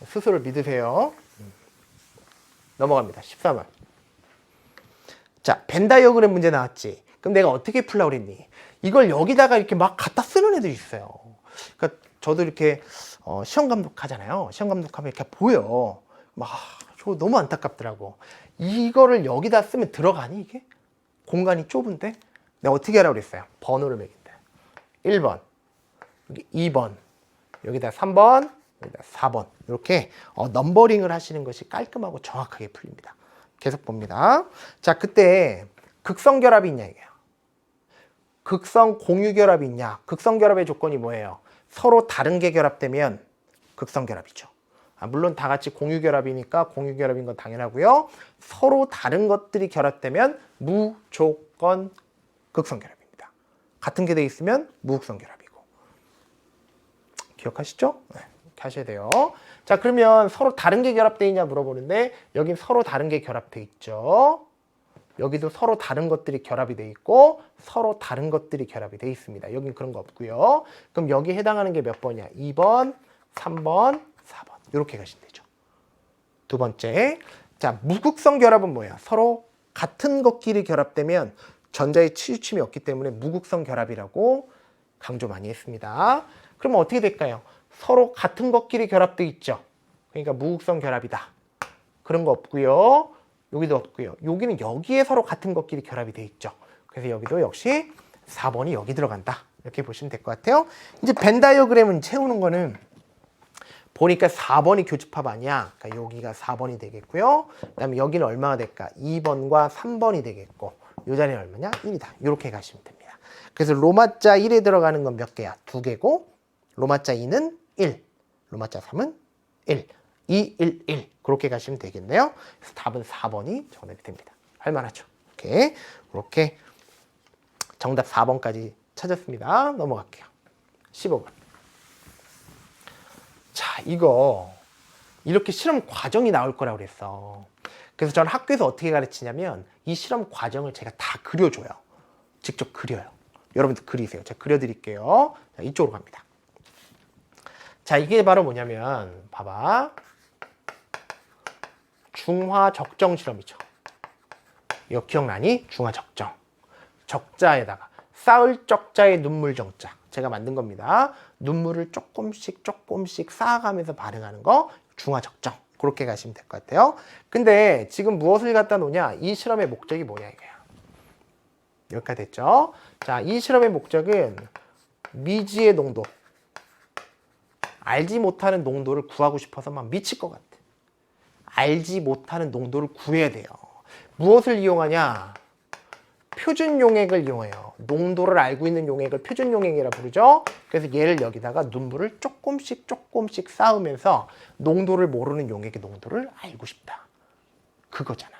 스스로를 믿으세요. 넘어갑니다. 13번. 자, 벤 다이어그램 문제 나왔지. 그럼 내가 어떻게 풀려고 그랬니? 이걸 여기다가 이렇게 막 갖다 쓰는 애들이 있어요. 그러니까 저도 이렇게 시험 감독하잖아요. 시험 감독하면 이렇게 보여. 막 저 너무 안타깝더라고. 이거를 여기다 쓰면 들어가니 이게? 공간이 좁은데? 내가 어떻게 하라고 그랬어요? 번호를 매긴다. 1번, 여기 2번, 여기다 3번, 여기다 4번. 이렇게 넘버링을 하시는 것이 깔끔하고 정확하게 풀립니다. 계속 봅니다. 자, 그때 극성 결합이 있냐 이게요. 극성 공유 결합이 있냐. 극성 결합의 조건이 뭐예요? 서로 다른 게 결합되면 극성 결합이죠. 물론 다 같이 공유 결합이니까 공유 결합인 건 당연하고요. 서로 다른 것들이 결합되면 무조건 극성 결합입니다. 같은 게 돼 있으면 무극성 결합이고. 기억하시죠? 네, 이렇게 하셔야 돼요. 자, 그러면 서로 다른 게 결합되어 있냐 물어보는데 여긴 서로 다른 게 결합되어 있죠. 여기도 서로 다른 것들이 결합이 돼 있고 서로 다른 것들이 결합이 돼 있습니다. 여긴 그런 거 없고요. 그럼 여기 해당하는 게 몇 번이야? 2번, 3번, 4번. 이렇게 가시면 되죠. 두 번째. 자, 무극성 결합은 뭐야? 서로 같은 것끼리 결합되면 전자의 치우침이 없기 때문에 무극성 결합이라고 강조 많이 했습니다. 그러면 어떻게 될까요? 서로 같은 것끼리 결합돼 있죠. 그러니까 무극성 결합이다. 그런 거 없고요. 여기도 없고요. 여기는 여기에 서로 같은 것끼리 결합이 돼 있죠. 그래서 여기도 역시 4번이 여기 들어간다. 이렇게 보시면 될 것 같아요. 이제 벤 다이어그램은 채우는 거는 보니까 4번이 교집합 아니야. 그러니까 여기가 4번이 되겠고요. 그 다음에 여기는 얼마가 될까? 2번과 3번이 되겠고 이 자리는 얼마냐? 1이다. 이렇게 가시면 됩니다. 그래서 로마자 1에 들어가는 건 몇 개야? 2개고 로마자 2는 1, 로마자 3은 1, 2, 1, 1 그렇게 가시면 되겠네요. 그래서 답은 4번이 정답이 됩니다. 할만하죠? 이렇게 정답 4번까지 찾았습니다. 넘어갈게요. 15번. 자, 이거 이렇게 실험 과정이 나올 거라고 그랬어. 그래서 저는 학교에서 어떻게 가르치냐면 이 실험 과정을 제가 다 그려줘요. 직접 그려요. 여러분들 그리세요. 제가 그려드릴게요. 자, 이쪽으로 갑니다. 자, 이게 바로 뭐냐면 봐봐. 중화적정 실험이죠. 이거 기억나니? 중화적정. 적자에다가 쌓을 적자의 눈물 정자. 제가 만든 겁니다. 눈물을 조금씩 쌓아가면서 발행하는 거 중화적정. 그렇게 가시면 될 것 같아요. 근데 지금 무엇을 갖다 놓냐? 이 실험의 목적이 뭐냐 이거야. 여기까지 됐죠? 자, 이 실험의 목적은 미지의 농도, 알지 못하는 농도를 구하고 싶어서 막 미칠 것 같아. 알지 못하는 농도를 구해야 돼요. 무엇을 이용하냐? 표준 용액을 이용해요. 농도를 알고 있는 용액을 표준 용액이라 부르죠. 그래서 얘를 여기다가 눈물을 조금씩 쌓으면서 농도를 모르는 용액의 농도를 알고 싶다. 그거잖아.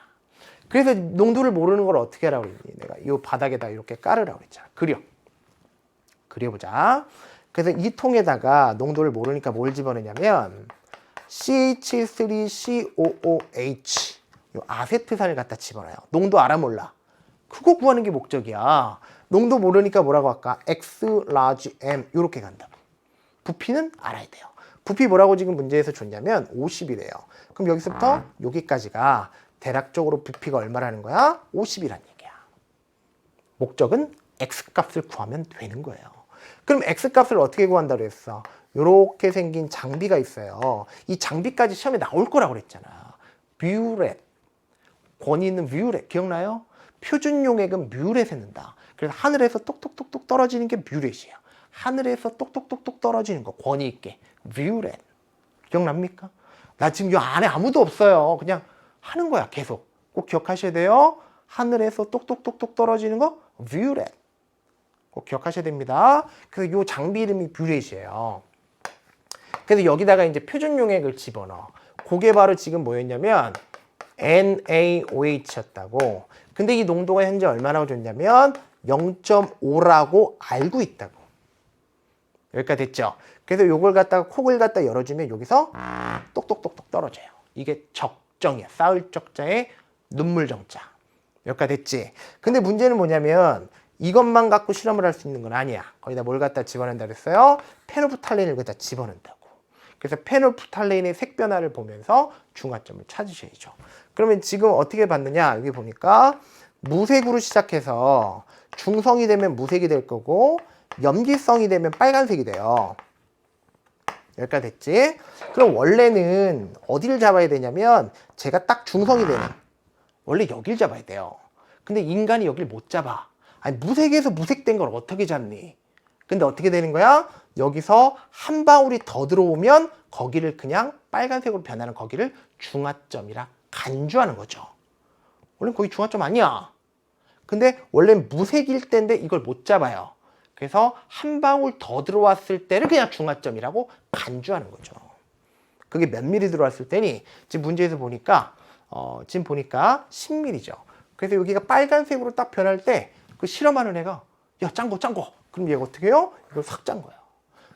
그래서 농도를 모르는 걸 어떻게 하라고 그랬니? 내가 이 바닥에다 이렇게 깔으라고 그랬잖아. 그려보자. 그래서 이 통에다가 농도를 모르니까 뭘 집어넣냐면 CH3COOH 이 아세트산을 갖다 집어넣어요. 농도 알아 몰라? 그거 구하는 게 목적이야. 농도 모르니까 뭐라고 할까? X, large, M 이렇게 간다고. 부피는 알아야 돼요. 부피 뭐라고 지금 문제에서 줬냐면 50이래요. 그럼 여기서부터 여기까지가 대략적으로 부피가 얼마라는 거야? 50이란 얘기야. 목적은 X값을 구하면 되는 거예요. 그럼 X값을 어떻게 구한다고 했어? 이렇게 생긴 장비가 있어요. 이 장비까지 시험에 나올 거라고 그랬잖아. 뷰렛. 권위 있는 뷰렛. 기억나요? 표준 용액은 뮤렛에 넣는다. 그래서 하늘에서 똑똑똑똑 떨어지는 게 뮤렛이에요. 하늘에서 똑똑똑똑 떨어지는 거 권위 있게 뮤렛. 기억납니까? 나 지금 이 안에 아무도 없어요. 그냥 하는 거야 계속. 꼭 기억하셔야 돼요. 하늘에서 똑똑똑똑 떨어지는 거 뮤렛. 꼭 기억하셔야 됩니다. 그래서 이 장비 이름이 뮤렛이에요. 그래서 여기다가 이제 표준 용액을 집어넣어. 그게 바로 지금 뭐였냐면 NaOH였다고. 근데 이 농도가 현재 얼마라고 줬냐면 0.5라고 알고 있다고. 여기까지 됐죠? 그래서 요걸 갖다가 콕을 갖다 열어주면 여기서 똑똑똑똑 떨어져요. 이게 적정이야. 쌓을 적자의 눈물 정자. 여기까지 됐지? 근데 문제는 뭐냐면 이것만 갖고 실험을 할 수 있는 건 아니야. 거기다 뭘 갖다 집어넣는다 그랬어요? 페놀프탈렌을 갖다 집어넣는다고. 그래서 페놀프탈렌의 색 변화를 보면서 중화점을 찾으셔야죠. 그러면 지금 어떻게 봤느냐? 여기 보니까 무색으로 시작해서 중성이 되면 무색이 될 거고 염기성이 되면 빨간색이 돼요. 여기까지 됐지? 그럼 원래는 어디를 잡아야 되냐면 제가 딱 중성이 되는 원래 여길 잡아야 돼요. 근데 인간이 여길 못 잡아. 아니 무색에서 무색된 걸 어떻게 잡니? 근데 어떻게 되는 거야? 여기서 한 방울이 더 들어오면 거기를 그냥 빨간색으로 변하는 거기를 중화점이라 간주하는 거죠. 원래 거기 중화점 아니야. 근데 원래 무색일 때인데 이걸 못 잡아요. 그래서 한 방울 더 들어왔을 때를 그냥 중화점이라고 간주하는 거죠. 그게 몇 미리 들어왔을 때니 지금 문제에서 보니까 지금 보니까 10mm죠. 그래서 여기가 빨간색으로 딱 변할 때 그 실험하는 애가 야 짠 거. 그럼 얘가 어떻게 해요? 이걸 싹 짠 거예요.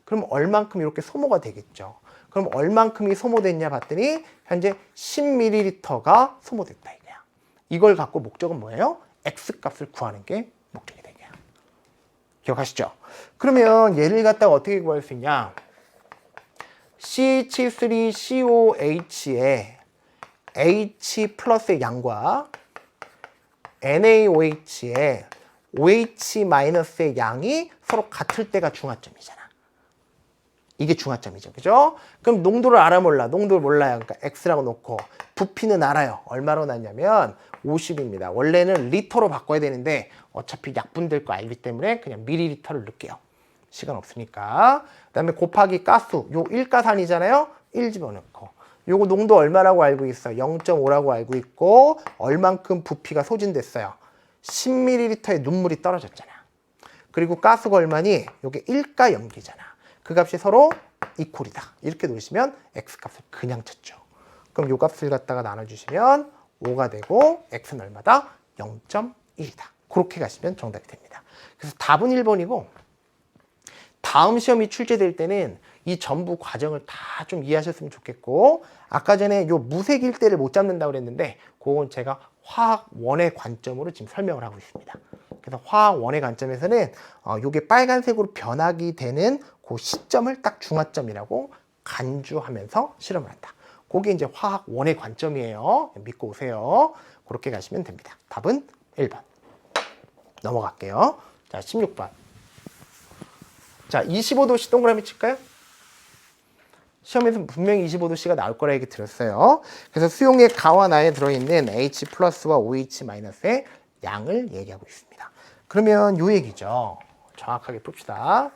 그럼 얼만큼 이렇게 소모가 되겠죠. 그럼 얼만큼이 소모됐냐 봤더니 현재 10ml가 소모됐다 이거야. 이걸 갖고 목적은 뭐예요? X값을 구하는 게 목적이 되냐. 기억하시죠? 그러면 얘를 갖다가 어떻게 구할 수 있냐? CH3COH의 H 플러스의 양과 NaOH의 OH-의 양이 서로 같을 때가 중화점이잖아. 이게 중화점이죠. 그죠? 그럼 농도를 알아 몰라? 농도를 몰라요. 그러니까 X라고 놓고 부피는 알아요. 얼마로 났냐면 50입니다. 원래는 리터로 바꿔야 되는데 어차피 약분될 거 알기 때문에 그냥 밀리리터를 넣을게요. 시간 없으니까. 그 다음에 곱하기 가수. 요 1가산이잖아요. 1 집어넣고. 요거 농도 얼마라고 알고 있어? 0.5라고 알고 있고 얼만큼 부피가 소진됐어요? 10ml의 눈물이 떨어졌잖아. 그리고 가스가 얼마니? 요게 1가 염기잖아. 그 값이 서로 이퀄이다. 이렇게 놓으시면 X값을 그냥 찾죠. 그럼 요 값을 갖다가 나눠주시면 5가 되고 X는 얼마다? 0.1이다. 그렇게 가시면 정답이 됩니다. 그래서 답은 1번이고 다음 시험이 출제될 때는 이 전부 과정을 다 좀 이해하셨으면 좋겠고 아까 전에 요 무색일 때를 못 잡는다고 그랬는데 그건 제가 화학 원의 관점으로 지금 설명을 하고 있습니다. 그래서 화학 원의 관점에서는 요게 빨간색으로 변하게 되는 그 시점을 딱 중화점이라고 간주하면서 실험을 한다. 그게 이제 화학 원의 관점이에요. 믿고 오세요. 그렇게 가시면 됩니다. 답은 1번. 넘어갈게요. 자, 16번. 자, 25도씨 동그라미 칠까요? 시험에서 분명히 25도씨가 나올 거라 얘기 들었어요. 그래서 수용의 가와 나에 들어있는 H 플러스와 OH 마이너스의 양을 얘기하고 있습니다. 그러면 요 얘기죠. 정확하게 풉시다.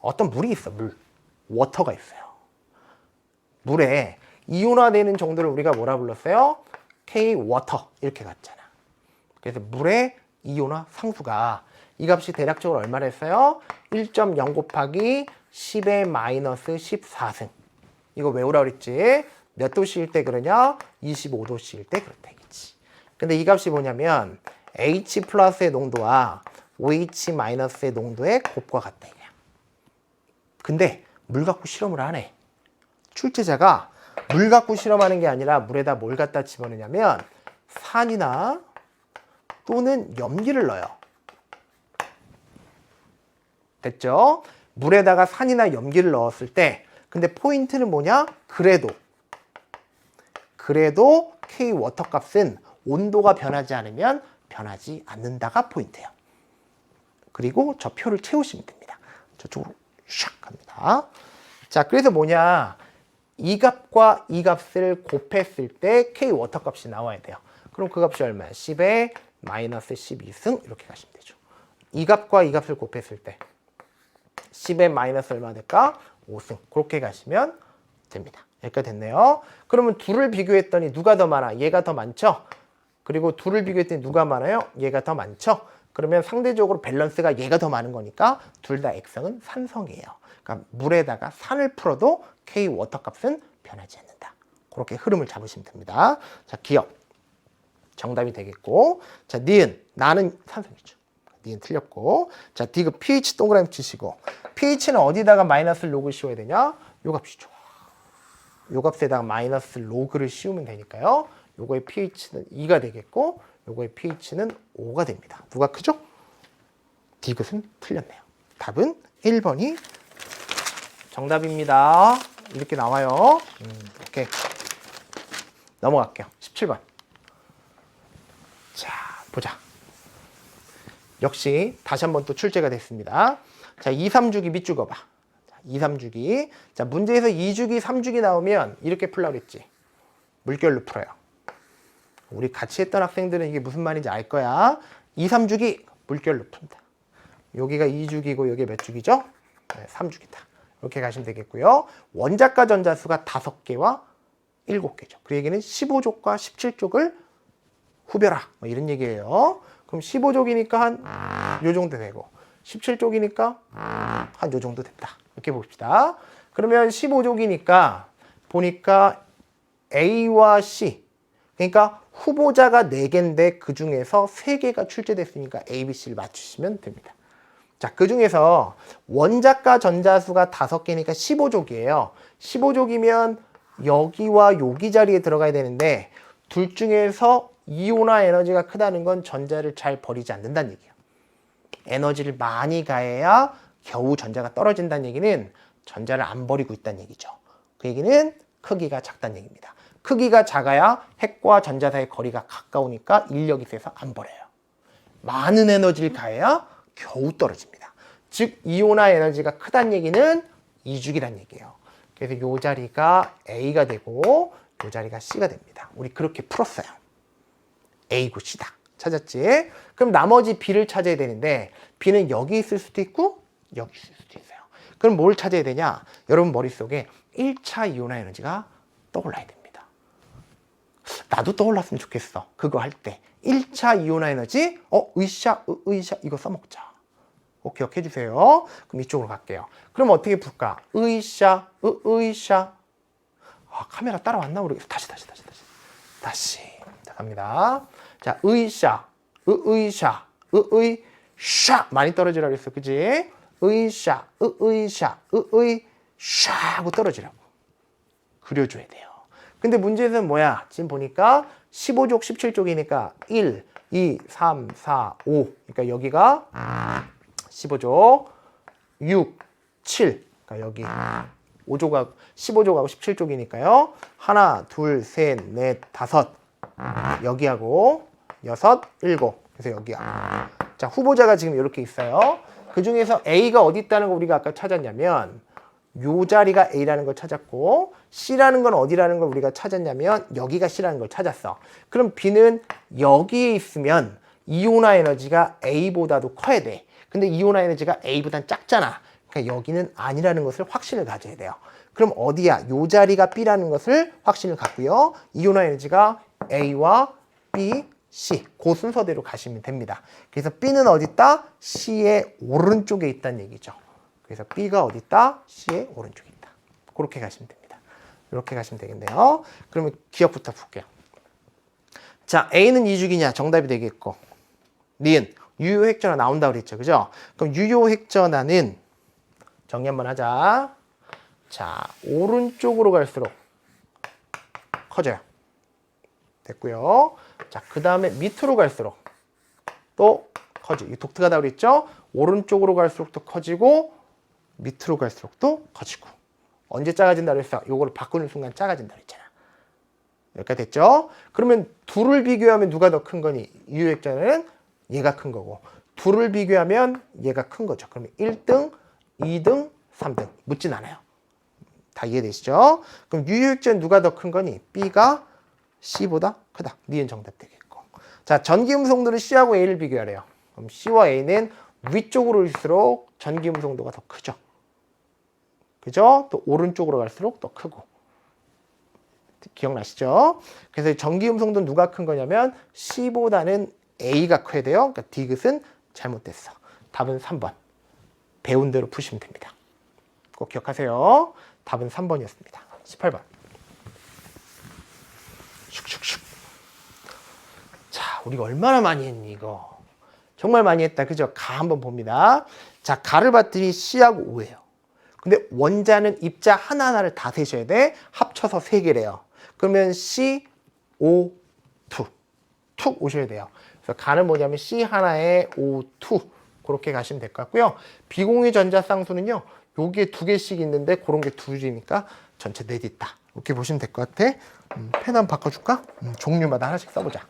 어떤 물이 있어, 물. 워터가 있어요. 물에 이온화되는 정도를 우리가 뭐라 불렀어요? K-워터 이렇게 갔잖아. 그래서 물의 이온화 상수가 이 값이 대략적으로 얼마나 했어요? 1.0 곱하기 10의 마이너스 14승. 이거 외우라 그랬지? 몇 도씨일 때 그러냐? 25도씨일 때 그렇다 이겠지. 근데 이 값이 뭐냐면 H 플러스의 농도와 OH 마이너스의 농도의 곱과 같다 이거야. 근데 물 갖고 실험을 안 해. 출제자가 물 갖고 실험하는 게 아니라 물에다 뭘 갖다 집어넣냐면 산이나 또는 염기를 넣어요. 됐죠? 물에다가 산이나 염기를 넣었을 때 근데 포인트는 뭐냐? 그래도 K 워터 값은 온도가 변하지 않으면 변하지 않는다가 포인트예요. 그리고 저 표를 채우시면 됩니다. 저쪽으로 샥 갑니다. 자, 그래서 뭐냐? 이 값과 이 값을 곱했을 때 K 워터 값이 나와야 돼요. 그럼 그 값이 얼마야? 10의 마이너스 12승 이렇게 가시면 되죠. 이 값과 이 값을 곱했을 때 10의 마이너스 얼마 될까? 5승. 그렇게 가시면 됩니다. 여기까지 됐네요. 그러면 둘을 비교했더니 누가 더 많아? 얘가 더 많죠? 그리고 둘을 비교했더니 누가 많아요? 얘가 더 많죠? 그러면 상대적으로 밸런스가 얘가 더 많은 거니까 둘 다 액성은 산성이에요. 그러니까 물에다가 산을 풀어도 K 워터 값은 변하지 않는다. 그렇게 흐름을 잡으시면 됩니다. 자, 기억. 정답이 되겠고. 자, 니은. 나는 산성이죠. 니은 틀렸고. 자, 디귿 pH 동그라미 치시고. pH는 어디다가 마이너스 로그를 씌워야 되냐? 요 값이죠. 요 값에다가 마이너스 로그를 씌우면 되니까요. 요거의 pH는 2가 되겠고 요거의 pH는 5가 됩니다. 누가 크죠? 디귿은 틀렸네요. 답은 1번이 정답입니다. 이렇게 나와요. 오케이. 넘어갈게요. 17번. 자, 보자. 역시 다시 한번 또 출제가 됐습니다. 자, 2, 3주기 밑줄 그어봐. 2, 3주기. 자, 문제에서 2주기, 3주기 나오면 이렇게 풀라고 그랬지. 물결로 풀어요. 우리 같이 했던 학생들은 이게 무슨 말인지 알 거야. 2, 3주기 물결로 푼다. 여기가 2주기고 여기 몇 주기죠? 네, 3주기다. 이렇게 가시면 되겠고요. 원자과 전자수가 5개와 7개죠. 그 얘기는 15족과 17족을 후벼라. 뭐 이런 얘기예요. 그럼 15족이니까 한 요 정도 되고 17족이니까 한 요 정도 됐다. 이렇게 봅시다. 그러면 15족이니까 보니까 A와 C 그러니까 후보자가 4개인데 그 중에서 3개가 출제됐으니까 A, B, C를 맞추시면 됩니다. 자, 그 중에서 원자과 전자수가 5개니까 15족이에요. 15족이면 여기와 여기 자리에 들어가야 되는데 둘 중에서 이온화 에너지가 크다는 건 전자를 잘 버리지 않는다는 얘기예요. 에너지를 많이 가해야 겨우 전자가 떨어진다는 얘기는 전자를 안 버리고 있다는 얘기죠. 그 얘기는 크기가 작다는 얘기입니다. 크기가 작아야 핵과 전자 사이의 거리가 가까우니까 인력이 세서 안 버려요. 많은 에너지를 가해야 겨우 떨어집니다. 즉 이온화 에너지가 크다는 얘기는 이주기란 얘기예요. 그래서 이 자리가 A가 되고 이 자리가 C가 됩니다. 우리 그렇게 풀었어요. A고 C다. 찾았지? 그럼 나머지 B를 찾아야 되는데 B는 여기 있을 수도 있고 여기 있을 수도 있어요. 그럼 뭘 찾아야 되냐? 여러분 머릿속에 1차 이온화 에너지가 떠올라야 됩니다. 나도 떠올랐으면 좋겠어. 그거 할 때. 1차 이온화 에너지, 의샤 이거 써먹자. 기억해 주세요. 그럼 이쪽으로 갈게요. 그럼 어떻게 풀까? 의샤. 카메라 따라왔나 모르겠어. 다시. 자, 갑니다. 자, 의샤, 의샤 많이 떨어지라고 했어. 그지? 의샤 하고 떨어지라고. 그려줘야 돼요. 근데 문제는 뭐야? 지금 보니까 15족, 17족이니까 1, 2, 3, 4, 5. 그러니까 여기가 15족, 6, 7. 그러니까 여기 5족하고 15족하고 17족이니까요. 하나, 둘, 셋, 넷, 다섯. 여기하고 6, 7. 그래서 여기야. 자, 후보자가 지금 이렇게 있어요. 그 중에서 A가 어디 있다는 거 우리가 아까 찾았냐면 요 자리가 A라는 걸 찾았고 C라는 건 어디라는 걸 우리가 찾았냐면 여기가 C라는 걸 찾았어. 그럼 B는 여기에 있으면 이온화 에너지가 A보다도 커야 돼. 근데 이온화 에너지가 A보단 작잖아. 그러니까 여기는 아니라는 것을 확신을 가져야 돼요. 그럼 어디야? 요 자리가 B라는 것을 확신을 갖고요. 이온화 에너지가 A와 B, C 그 순서대로 가시면 됩니다. 그래서 B는 어디 있다? C의 오른쪽에 있다는 얘기죠. 그래서 B가 어디 있다? C의 오른쪽에 있다. 그렇게 가시면 됩니다. 이렇게 가시면 되겠네요. 그러면 기억부터 볼게요. 자, A는 2주기냐? 정답이 되겠고 니은 유효핵전화 나온다고 그랬죠. 그죠? 그럼 유효핵전화는 정리 한번 하자. 자, 오른쪽으로 갈수록 커져요. 됐고요. 자, 그 다음에 밑으로 갈수록 또 커지고. 이 독특하다고 그랬죠? 오른쪽으로 갈수록 또 커지고 밑으로 갈수록 또 커지고. 언제 작아진다고 그랬어? 요거를 바꾸는 순간 작아진다고 그랬잖아. 여기까지 됐죠? 그러면 둘을 비교하면 누가 더 큰 거니? 유효액자는 얘가 큰 거고 둘을 비교하면 얘가 큰 거죠. 그러면 1등, 2등, 3등 묻진 않아요. 다 이해되시죠? 그럼 유효액자는 누가 더 큰 거니? B가 C보다 크다. 니은 정답 되겠고. 자, 전기음성도는 C하고 A를 비교하래요. 그럼 C와 A는 위쪽으로 올수록 전기음성도가 더 크죠. 그죠? 또 오른쪽으로 갈수록 더 크고. 기억나시죠? 그래서 전기음성도는 누가 큰 거냐면 C보다는 A가 커야 돼요. 그러니까 디귿은 잘못됐어. 답은 3번. 배운 대로 푸시면 됩니다. 꼭 기억하세요. 답은 3번이었습니다. 18번. 슉슉슉. 자, 우리가 얼마나 많이 했니 이거. 정말 많이 했다. 그죠? 가 한번 봅니다. 자, 가를 봤더니 C하고 O예요. 근데 원자는 입자 하나하나를 다 세셔야 돼. 합쳐서 3개래요. 그러면 C, O, 2. 툭 오셔야 돼요. 그래서 가는 뭐냐면 C 하나에 O, 2. 그렇게 가시면 될 것 같고요. 비공유 전자 쌍수는요. 여기에 2개씩 있는데 그런 게 2개니까 전체 4개 있다. 이렇게 보시면 될 것 같아. 펜 한번 바꿔줄까? 종류마다 하나씩 써보자.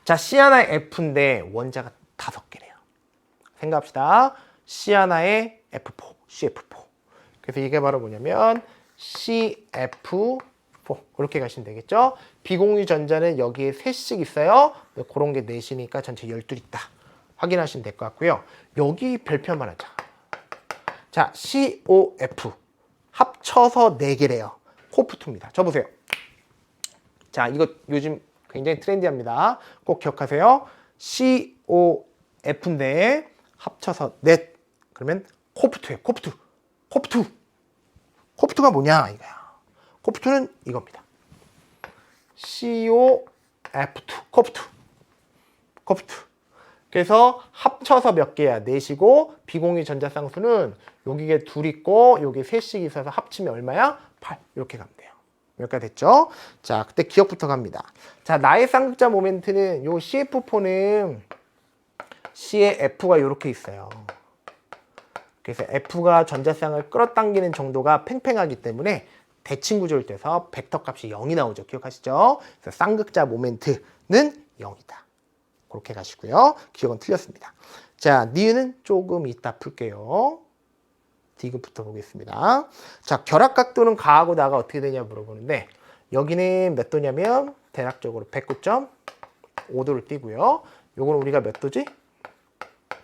자, C 하나에 F인데 원자가 5개래요. 생각합시다. C 하나에 F4, CF4. 그래서 이게 바로 뭐냐면 CF4 이렇게 가시면 되겠죠. 비공유 전자는 여기에 3씩 있어요. 그런 게 4시니까 전체 12 있다. 확인하시면 될 것 같고요. 여기 별표만 하자. 자, COF 합쳐서 4개래요. 코프2입니다. 저 보세요. 자, 이거 요즘 굉장히 트렌디합니다. 꼭 기억하세요. COF인데 합쳐서 넷. 그러면 코프2예요. 코프2. 코프2. 코프2가 뭐냐 이거야. 코프2는 이겁니다. COF2. 코프2. 코프2. 그래서 합쳐서 몇 개야? 4시고 비공유 전자쌍수는 여기에 2 있고 여기에 3씩 있어서 합치면 얼마야? 8. 이렇게 가면 돼요. 여기까지 됐죠? 자, 그때 기억부터 갑니다. 자, 나의 쌍극자 모멘트는 요 CF4는 C의 F가 이렇게 있어요. 그래서 F가 전자쌍을 끌어당기는 정도가 팽팽하기 때문에 대칭 구조를 떼서 벡터 값이 0이 나오죠. 기억하시죠? 그래서 쌍극자 모멘트는 0이다. 그렇게 가시고요. 기억은 틀렸습니다. 자, 니은은 조금 이따 풀게요. 디귿부터 보겠습니다. 자, 결합각도는 가하고 나가 어떻게 되냐 물어보는데 여기는 몇 도냐면 대략적으로 109.5도를 띄고요. 요거는 우리가 몇 도지?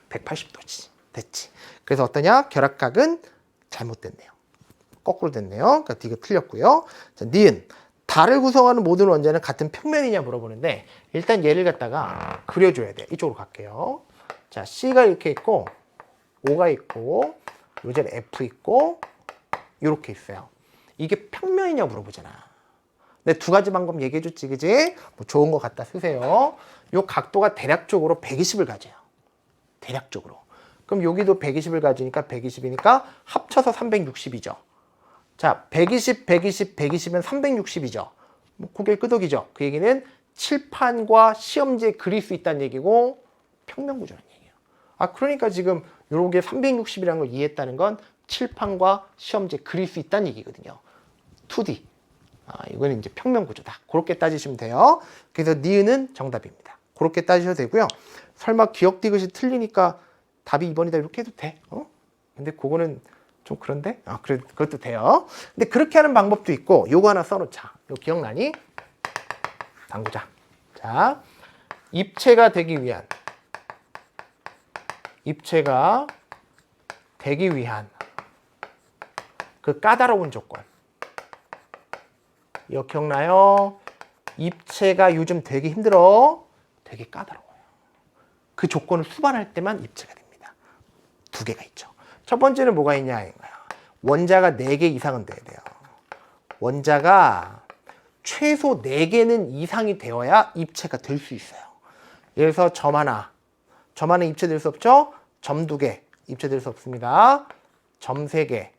180도지. 됐지. 그래서 어떠냐? 결합각은 잘못됐네요. 거꾸로 됐네요. 그러니까 디귿 틀렸고요. 자, 니은. 달을 구성하는 모든 원자는 같은 평면이냐 물어보는데 일단 얘를 갖다가 그려줘야 돼요. 이쪽으로 갈게요. 자, C가 이렇게 있고 O가 있고 요 자리에 F 있고 이렇게 있어요. 이게 평면이냐 물어보잖아. 근데 2가지 방법 얘기해줬지, 그지? 뭐 좋은 거 갖다 쓰세요. 요 각도가 대략적으로 120을 가져요. 대략적으로. 그럼 여기도 120을 가지니까 120이니까 합쳐서 360이죠. 자, 120, 120, 120은 360이죠. 뭐 고개를 끄덕이죠. 그 얘기는 칠판과 시험지에 그릴 수 있다는 얘기고 평면 구조라는 얘기예요. 아, 그러니까 지금 요렇게 360이라는 걸 이해했다는 건 칠판과 시험지에 그릴 수 있다는 얘기거든요. 2D. 아, 이거는 이제 평면 구조다. 그렇게 따지시면 돼요. 그래서 니은은 정답입니다. 그렇게 따지셔도 되고요. 설마 기억 디귿이 틀리니까 답이 2번이다 이렇게 해도 돼. 근데 그거는 좀 그런데? 그래, 그것도 돼요. 근데 그렇게 하는 방법도 있고, 요거 하나 써놓자. 요 기억나니? 당구자. 자, 입체가 되기 위한 그 까다로운 조건. 이거 기억나요? 입체가 요즘 되게 힘들어. 되게 까다로워요. 그 조건을 수반할 때만 입체가 됩니다. 두 개가 있죠. 첫 번째는 뭐가 있냐 이거야. 원자가 4개 이상은 돼야 돼요. 원자가 최소 4개는 이상이 되어야 입체가 될 수 있어요. 예를 들어서 점 하나 입체될 수 없죠? 점 2개 입체될 수 없습니다. 점 3개,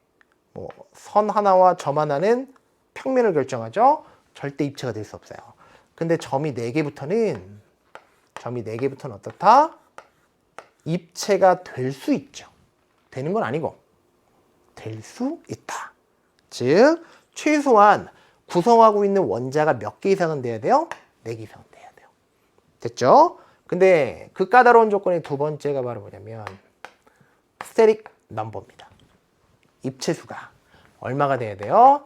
선 하나와 점 하나는 평면을 결정하죠? 절대 입체가 될 수 없어요. 근데 점이 4개부터는 어떻다? 입체가 될 수 있죠. 되는 건 아니고 될 수 있다. 즉 최소한 구성하고 있는 원자가 몇 개 이상은 돼야 돼요? 4개 이상은 돼야 돼요. 됐죠? 근데 그 까다로운 조건의 두 번째가 바로 뭐냐면 스테릭 넘버입니다. 입체수가 얼마가 돼야 돼요?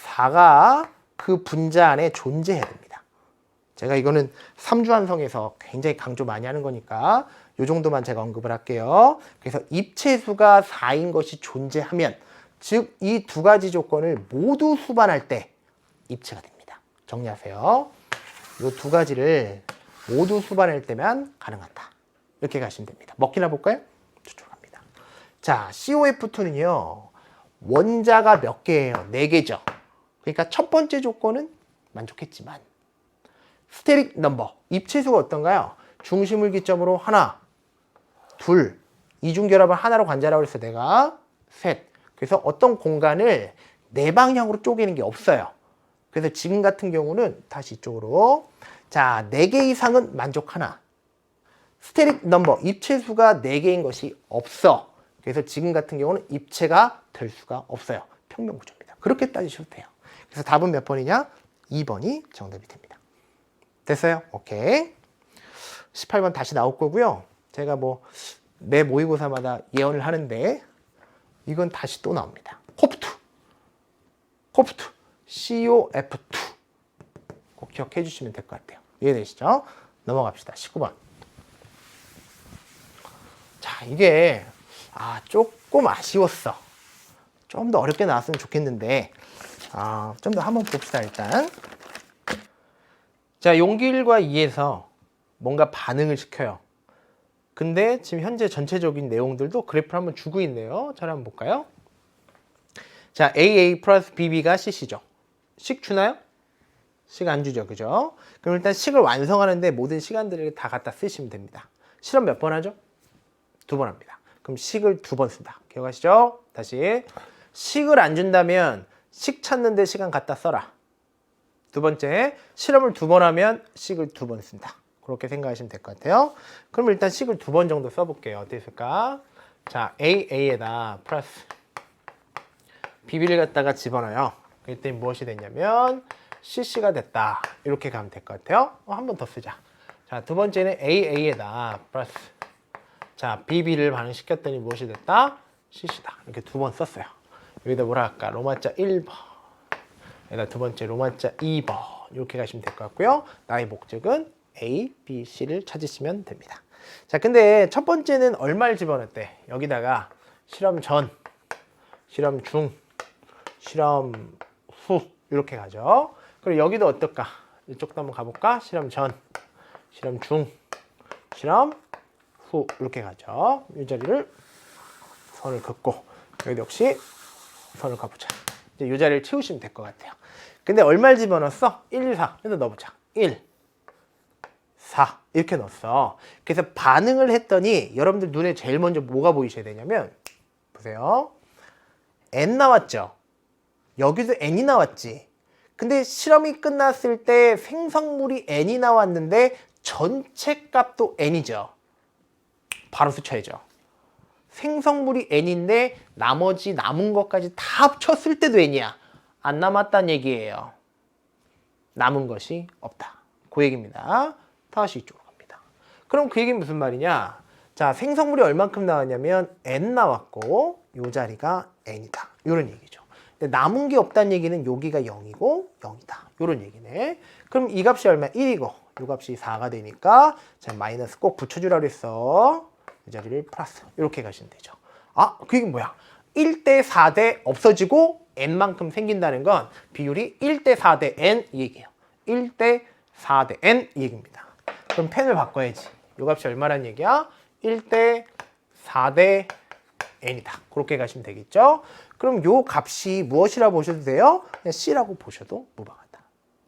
4가 그 분자 안에 존재해야 됩니다. 제가 이거는 삼주한성에서 굉장히 강조 많이 하는 거니까 이 정도만 제가 언급을 할게요. 그래서 입체수가 4인 것이 존재하면, 즉 이 두 가지 조건을 모두 수반할 때 입체가 됩니다. 정리하세요. 이 두 가지를 모두 수반할 때만 가능하다. 이렇게 가시면 됩니다. 먹기나 볼까요? 저쪽으로 갑니다. 자, COF2는요. 원자가 몇 개예요? 4개죠. 그러니까 첫 번째 조건은 만족했지만 스테릭 넘버, 입체수가 어떤가요? 중심을 기점으로 하나, 둘, 이중결합을 하나로 관자라고 해서 내가 셋. 그래서 어떤 공간을 네 방향으로 쪼개는 게 없어요. 그래서 지금 같은 경우는 다시 이쪽으로. 자, 4개 이상은 만족하나. 스테릭 넘버, 입체수가 4개인 것이 없어. 그래서 지금 같은 경우는 입체가 될 수가 없어요. 평면구조입니다. 그렇게 따지셔도 돼요. 그래서 답은 몇 번이냐? 2번이 정답이 됩니다. 됐어요? 오케이. 18번 다시 나올 거고요. 제가 매 모의고사마다 예언을 하는데 이건 다시 또 나옵니다. 코프2. COF2. 꼭 기억해 주시면 될 것 같아요. 이해되시죠? 넘어갑시다. 19번. 자, 이게 조금 아쉬웠어. 좀 더 어렵게 나왔으면 좋겠는데 좀 더 한번 봅시다. 일단 자, 용기 1과 2에서 뭔가 반응을 시켜요. 근데 지금 현재 전체적인 내용들도 그래프를 한번 주고 있네요. 잘 한번 볼까요? 자, AA 플러스 BB가 CC죠. 식 주나요? 식 안 주죠. 그죠? 그럼 일단 식을 완성하는데 모든 시간들을 다 갖다 쓰시면 됩니다. 실험 몇 번 하죠? 2번 합니다. 그럼 식을 2번 쓴다. 기억하시죠? 다시. 식을 안 준다면 식 찾는데 시간 갖다 써라. 두 번째, 실험을 2번 하면 식을 2번 쓴다. 그렇게 생각하시면 될 것 같아요. 그럼 일단 식을 2번 정도 써볼게요. 어떻게 쓸까? 자, AA에다 플러스 BB를 갖다가 집어넣어요. 그랬더니 무엇이 됐냐면 CC가 됐다. 이렇게 가면 될 것 같아요. 한 번 더 쓰자. 자, 두 번째는 AA에다 플러스 자, BB를 반응시켰더니 무엇이 됐다? CC다. 이렇게 2번 썼어요. 여기다 뭐라 할까? 로마자 1번. 여기다 두 번째 로마자 2번. 이렇게 가시면 될 것 같고요. 나의 목적은 A, B, C를 찾으시면 됩니다. 자, 근데 첫 번째는 얼마를 집어넣었대? 여기다가 실험 전, 실험 중, 실험 후 이렇게 가죠. 그리고 여기도 어떨까? 이쪽도 한번 가볼까? 실험 전, 실험 중, 실험 후 이렇게 가죠. 이 자리를 선을 긋고 여기도 역시 선을 가보자. 이제 이 자리를 채우시면 될 것 같아요. 근데 얼마를 집어넣었어? 1, 4. 여기다 넣어보자. 1, 4 이렇게 넣었어. 그래서 반응을 했더니 여러분들 눈에 제일 먼저 뭐가 보이셔야 되냐면 보세요. N 나왔죠. 여기도 N이 나왔지. 근데 실험이 끝났을 때 생성물이 N이 나왔는데 전체 값도 N이죠. 바로 수쳐야죠. 생성물이 N인데 나머지 남은 것까지 다 합쳤을 때도 N이야. 안 남았다는 얘기예요. 남은 것이 없다. 그 얘기입니다. 다시 이쪽으로 갑니다. 그럼 그 얘기는 무슨 말이냐? 자, 생성물이 얼만큼 나왔냐면 n 나왔고 요 자리가 n이다. 이런 얘기죠. 근데 남은 게 없다는 얘기는 여기가 0이고 0이다. 이런 얘기네. 그럼 이 값이 얼마? 1이고 이 값이 4가 되니까 자, 마이너스 꼭 붙여주라 그랬어. 이 자리를 플러스 이렇게 가시면 되죠. 아, 그 얘기는 뭐야? 1대 4대 없어지고 n만큼 생긴다는 건 비율이 1대 4대 n 이 얘기예요. 1대 4대 n 이 얘기입니다. 그럼 펜을 바꿔야지. 이 값이 얼마란 얘기야? 1대 4대 n이다. 그렇게 가시면 되겠죠. 그럼 요 값이 무엇이라 보셔도 돼요? 그냥 c라고 보셔도 무방하다.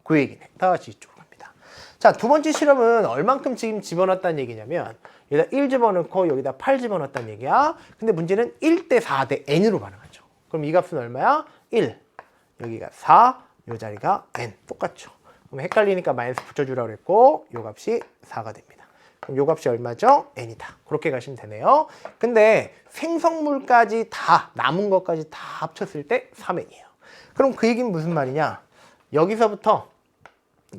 그 얘기네. 다 같이 이쪽으로 갑니다. 자, 두 번째 실험은 얼만큼 지금 집어넣었다는 얘기냐면 여기다 1 집어넣고 여기다 8 집어넣었다는 얘기야. 근데 문제는 1대 4대 n으로 반응하죠. 그럼 이 값은 얼마야? 1. 여기가 4. 요 자리가 n. 똑같죠. 그럼 헷갈리니까 마이너스 붙여주라고 그랬고 요 값이 4가 됩니다. 그럼 요 값이 얼마죠? n이다. 그렇게 가시면 되네요. 근데 생성물까지 다 남은 것까지 다 합쳤을 때 3n이에요. 그럼 그 얘기는 무슨 말이냐? 여기서부터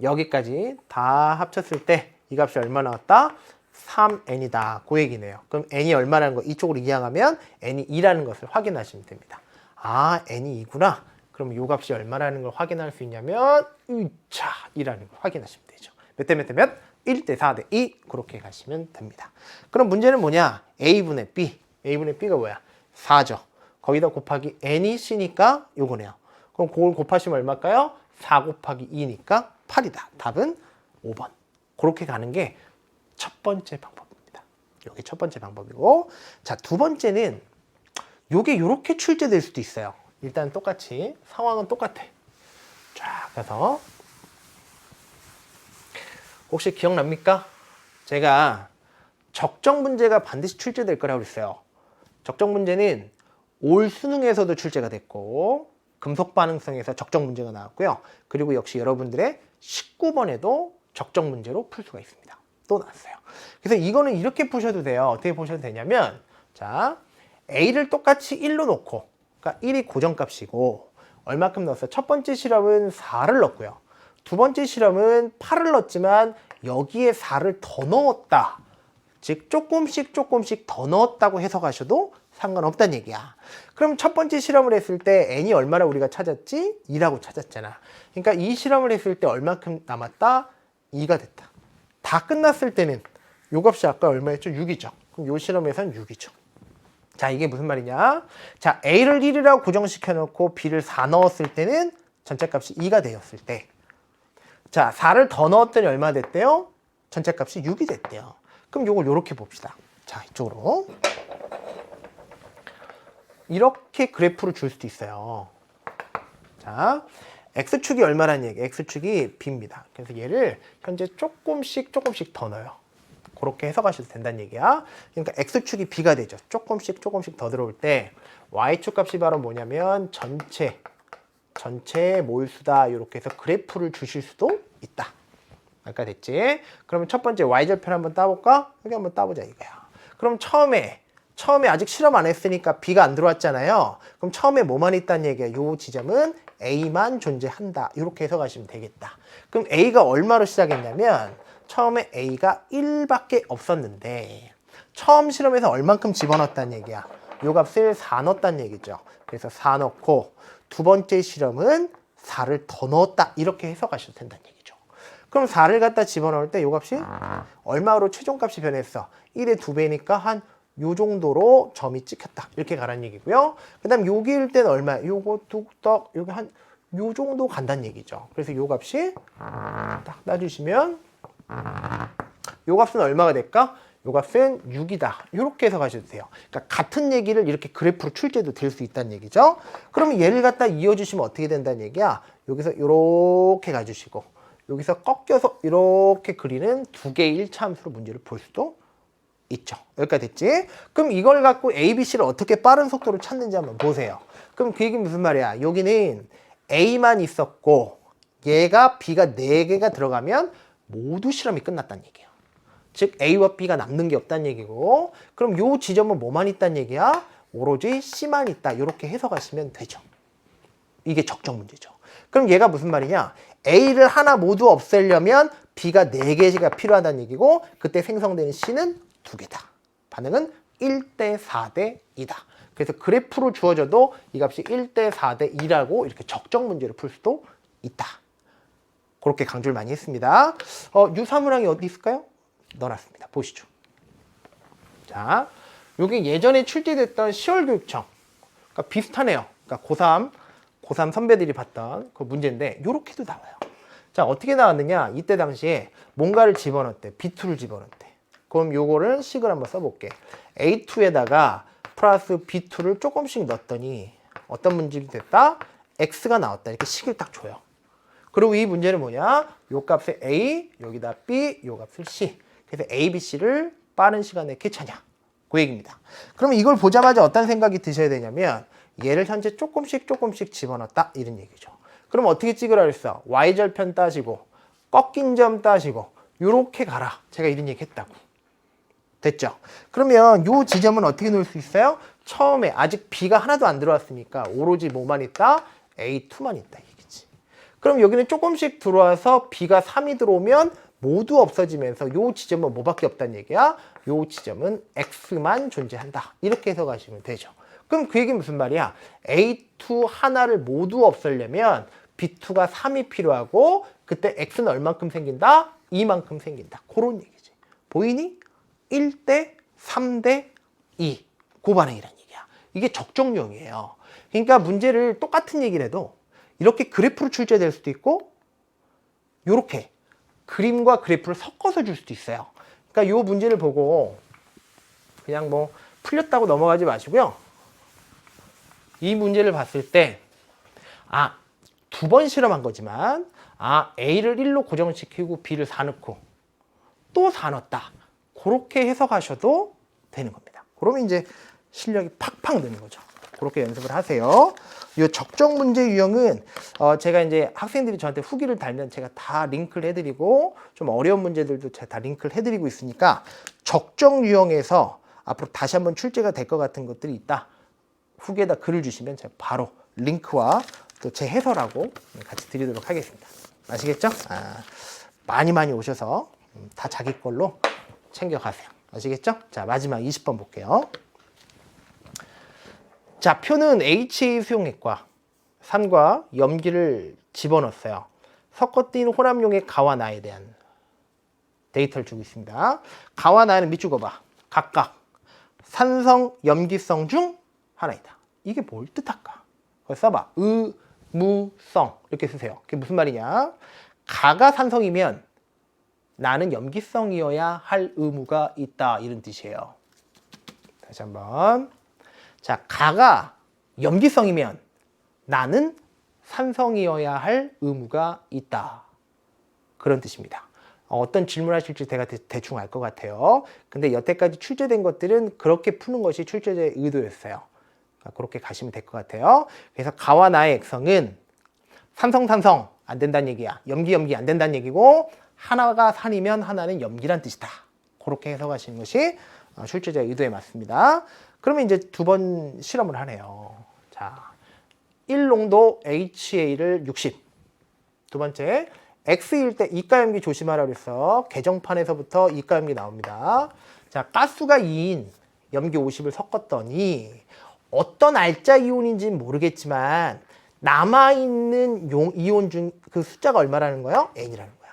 여기까지 다 합쳤을 때 이 값이 얼마 나왔다? 3n이다. 그 얘기네요. 그럼 n이 얼마라는 거 이쪽으로 이항하면 n이 2라는 것을 확인하시면 됩니다. 아, n이 2구나. 그럼 요 값이 얼마라는 걸 확인할 수 있냐면 2라는 걸 확인하시면 되죠. 몇 대 몇 대 몇? 1대 4대 2 그렇게 가시면 됩니다. 그럼 문제는 뭐냐? a분의 b. a분의 b가 뭐야? 4죠. 거기다 곱하기 n이 c니까 요거네요. 그럼 그걸 곱하시면 얼마일까요? 4 곱하기 2니까 8이다. 답은 5번. 그렇게 가는 게 첫 번째 방법입니다. 이게 첫 번째 방법이고, 자, 두 번째는 요게 요렇게 출제될 수도 있어요. 일단 똑같이 상황은 똑같아. 쫙 가서 혹시 기억납니까? 제가 적정 문제가 반드시 출제될 거라고 그랬어요. 적정 문제는 올 수능에서도 출제가 됐고 금속 반응성에서 적정 문제가 나왔고요. 그리고 역시 여러분들의 19번에도 적정 문제로 풀 수가 있습니다. 또 나왔어요. 그래서 이거는 이렇게 푸셔도 돼요. 어떻게 보셔도 되냐면, 자, A를 똑같이 1로 놓고, 그러니까 1이 고정값이고 얼마큼 넣었어요? 첫 번째 실험은 4를 넣었고요. 두 번째 실험은 8을 넣었지만 여기에 4를 더 넣었다. 즉 조금씩 더 넣었다고 해석하셔도 상관없다는 얘기야. 그럼 첫 번째 실험을 했을 때 n이 얼마나 우리가 찾았지? 2라고 찾았잖아. 그러니까 이 실험을 했을 때 얼마큼 남았다? 2가 됐다. 다 끝났을 때는 요 값이 아까 얼마였죠? 6이죠. 그럼 요 실험에서는 6이죠. 자, 이게 무슨 말이냐? 자, A를 1이라고 고정시켜 놓고 B를 4 넣었을 때는 전체 값이 2가 되었을 때, 자, 4를 더 넣었더니 얼마 됐대요? 전체 값이 6이 됐대요. 그럼 요걸 요렇게 봅시다. 자, 이쪽으로. 이렇게 그래프를 줄 수도 있어요. 자, X축이 얼마라는 얘기? X축이 B입니다. 그래서 얘를 현재 조금씩 더 넣어요. 그렇게 해석하셔도 된다는 얘기야. 그러니까 X축이 B가 되죠. 조금씩 더 들어올 때 Y축 값이 바로 뭐냐면 전체의 몰수다. 이렇게 해서 그래프를 주실 수도 있다. 아까 됐지? 그러면 첫 번째 Y절편 한번 따볼까? 여기 한번 따보자 이거야. 그럼 처음에 아직 실험 안 했으니까 B가 안 들어왔잖아요. 그럼 처음에 뭐만 있다는 얘기야? 요 지점은 A만 존재한다. 이렇게 해석하시면 되겠다. 그럼 A가 얼마로 시작했냐면 처음에 A가 1밖에 없었는데 처음 실험에서 얼만큼 집어넣었다는 얘기야? 요 값을 4 넣었다는 얘기죠. 그래서 4 넣고 두 번째 실험은 4를 더 넣었다. 이렇게 해석하셔도 된다는 얘기죠. 그럼 4를 갖다 집어넣을 때 요 값이 얼마로 최종값이 변했어? 1의 2배니까 한 요 정도로 점이 찍혔다. 이렇게 가라는 얘기고요. 그 다음 여기일 때는 얼마야? 요거 뚝딱 여기 한 요 정도 간다는 얘기죠. 그래서 요 값이 딱 따주시면 요 값은 얼마가 될까? 요 값은 6이다. 이렇게 해석하셔도 돼요. 그러니까 같은 얘기를 이렇게 그래프로 출제도 될 수 있다는 얘기죠. 그러면 얘를 갖다 이어주시면 어떻게 된다는 얘기야? 여기서 이렇게 가주시고 여기서 꺾여서 이렇게 그리는 두 개의 일차함수로 문제를 볼 수도 있죠. 여기까지 됐지? 그럼 이걸 갖고 A, B, C를 어떻게 빠른 속도로 찾는지 한번 보세요. 그럼 그 얘기는 무슨 말이야? 여기는 A만 있었고 얘가 B가 4개가 들어가면 모두 실험이 끝났다는 얘기예요. 즉 A와 B가 남는 게 없다는 얘기고, 그럼 요 지점은 뭐만 있다는 얘기야? 오로지 C만 있다. 이렇게 해석하시면 되죠. 이게 적정 문제죠. 그럼 얘가 무슨 말이냐? A를 하나 모두 없애려면 B가 4개가 필요하다는 얘기고 그때 생성되는 C는 2개다. 반응은 1대 4대 2다. 그래서 그래프로 주어져도 이 값이 1대 4대 2라고 이렇게 적정 문제를 풀 수도 있다. 그렇게 강조를 많이 했습니다. 유사물항이 어디 있을까요? 넣어놨습니다. 보시죠. 자, 이게 예전에 출제됐던 10월 교육청. 그러니까 비슷하네요. 그러니까 고3 선배들이 봤던 그 문제인데 이렇게도 나와요. 자, 어떻게 나왔느냐? 이때 당시에 뭔가를 집어넣었대. B2를 집어넣었대. 그럼 요거를 식을 한번 써볼게. A2에다가 플러스 B2를 조금씩 넣었더니 어떤 문제가 됐다? X가 나왔다. 이렇게 식을 딱 줘요. 그리고 이 문제는 뭐냐? 요 값에 A, 여기다 B, 요 값을 C. 그래서 A, B, C를 빠른 시간에 캐치하냐? 그 얘기입니다. 그럼 이걸 보자마자 어떤 생각이 드셔야 되냐면 얘를 현재 조금씩 집어넣었다. 이런 얘기죠. 그럼 어떻게 찍으라 그랬어? Y절편 따지고 꺾인 점 따지고 요렇게 가라. 제가 이런 얘기 했다고. 됐죠? 그러면 요 지점은 어떻게 놓을 수 있어요? 처음에 아직 B가 하나도 안 들어왔으니까 오로지 뭐만 있다? A2만 있다. 얘기지. 그럼 여기는 조금씩 들어와서 B가 3이 들어오면 모두 없어지면서 요 지점은 뭐밖에 없다는 얘기야? 요 지점은 X만 존재한다. 이렇게 해서 가시면 되죠. 그럼 그 얘기는 무슨 말이야? A2 하나를 모두 없애려면 B2가 3이 필요하고 그때 X는 얼만큼 생긴다? 2만큼 생긴다. 그런 얘기지. 보이니? 1대 3대 2. 그 반응이란 얘기야. 이게 적정용이에요. 그러니까 문제를 똑같은 얘기를 해도 이렇게 그래프로 출제될 수도 있고 이렇게 그림과 그래프를 섞어서 줄 수도 있어요. 그러니까 이 문제를 보고 그냥 뭐 풀렸다고 넘어가지 마시고요. 이 문제를 봤을 때 두 번 실험한 거지만 A를 1로 고정시키고 B를 4 넣고 또 4 넣었다. 그렇게 해석하셔도 되는 겁니다. 그러면 이제 실력이 팍팍 느는 거죠. 그렇게 연습을 하세요. 이 적정 문제 유형은 제가 이제 학생들이 저한테 후기를 달면 제가 다 링크를 해드리고 좀 어려운 문제들도 제가 다 링크를 해드리고 있으니까 적정 유형에서 앞으로 다시 한번 출제가 될 것 같은 것들이 있다. 후기에다 글을 주시면 제가 바로 링크와 또 제 해설하고 같이 드리도록 하겠습니다. 아시겠죠? 많이 오셔서 다 자기 걸로 챙겨가세요. 아시겠죠? 자, 마지막 20번 볼게요. 자, 표는 HA 수용액과 산과 염기를 집어넣었어요. 섞어뜨린 혼합용의 가와 나에 대한 데이터를 주고 있습니다. 가와 나는 밑줄 그어봐. 각각 산성, 염기성 중 하나이다. 이게 뭘 뜻할까? 그걸 써봐. 의무성 이렇게 쓰세요. 그게 무슨 말이냐? 가가 산성이면 나는 염기성이어야 할 의무가 있다. 이런 뜻이에요. 다시 한번. 자, 가가 염기성이면 나는 산성이어야 할 의무가 있다. 그런 뜻입니다. 어떤 질문하실지 제가 대충 알 것 같아요. 근데 여태까지 출제된 것들은 그렇게 푸는 것이 출제자의 의도였어요. 그렇게 가시면 될 것 같아요. 그래서 가와 나의 액성은 산성 안 된다는 얘기야. 염기 안 된다는 얘기고 하나가 산이면 하나는 염기란 뜻이다. 그렇게 해석하시는 것이 출제자의 의도에 맞습니다. 그러면 이제 두 번 실험을 하네요. 자, 1농도 HA를 60. 두 번째, X일 때 이가염기 조심하라 그랬어. 개정판에서부터 이가염기 나옵니다. 자, 가스가 2인 염기 50을 섞었더니 어떤 알짜 이온인지는 모르겠지만 남아있는 이온 중 그 숫자가 얼마라는 거예요? N이라는 거야.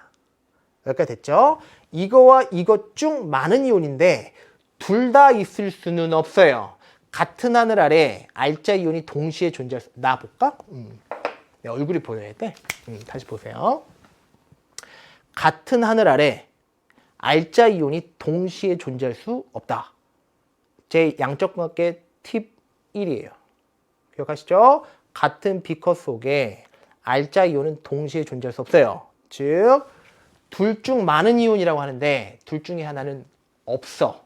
여기까지 됐죠? 이거와 이것 중 많은 이온인데 둘 다 있을 수는 없어요. 같은 하늘 아래 알짜 이온이 동시에 존재할 수... 나 볼까? 내 얼굴이 보여야 돼. 다시 보세요. 같은 하늘 아래 알짜 이온이 동시에 존재할 수 없다. 제 양적관계 팁 1이에요. 기억하시죠? 같은 비커 속에 알짜 이온은 동시에 존재할 수 없어요. 즉, 둘 중 많은 이온이라고 하는데 둘 중에 하나는 없어.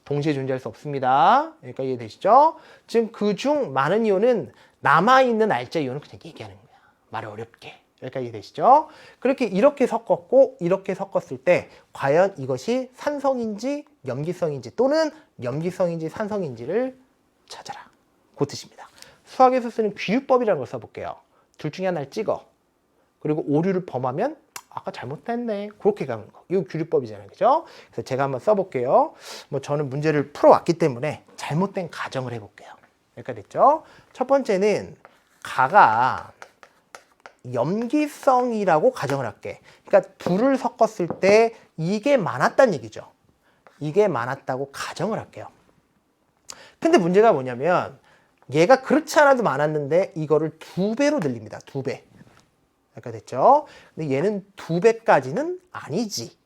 동시에 존재할 수 없습니다. 여기까지 이해되시죠? 지금 그 중 많은 이온은 남아있는 알짜 이온을 그냥 얘기하는 거야. 말을 어렵게. 여기까지 이해되시죠? 그렇게 이렇게 섞었고 이렇게 섞었을 때 과연 이것이 산성인지 염기성인지 또는 염기성인지 산성인지를 찾아라. 그 뜻입니다. 수학에서 쓰는 귀유법이라는 걸 써볼게요. 둘 중에 하나를 찍어. 그리고 오류를 범하면 아까 잘못했네. 그렇게 가는 거. 이거 규律법이잖아요. 그죠? 그래서 제가 한번 써볼게요. 뭐 저는 문제를 풀어왔기 때문에 잘못된 가정을 해볼게요. 여기까지 됐죠? 첫 번째는 가가 염기성이라고 가정을 할게. 그러니까 둘을 섞었을 때 이게 많았다는 얘기죠. 이게 많았다고 가정을 할게요. 근데 문제가 뭐냐면 얘가 그렇지 않아도 많았는데 이거를 2배로 늘립니다. 2배. 여기까지 됐죠? 근데 얘는 2배까지는 아니지.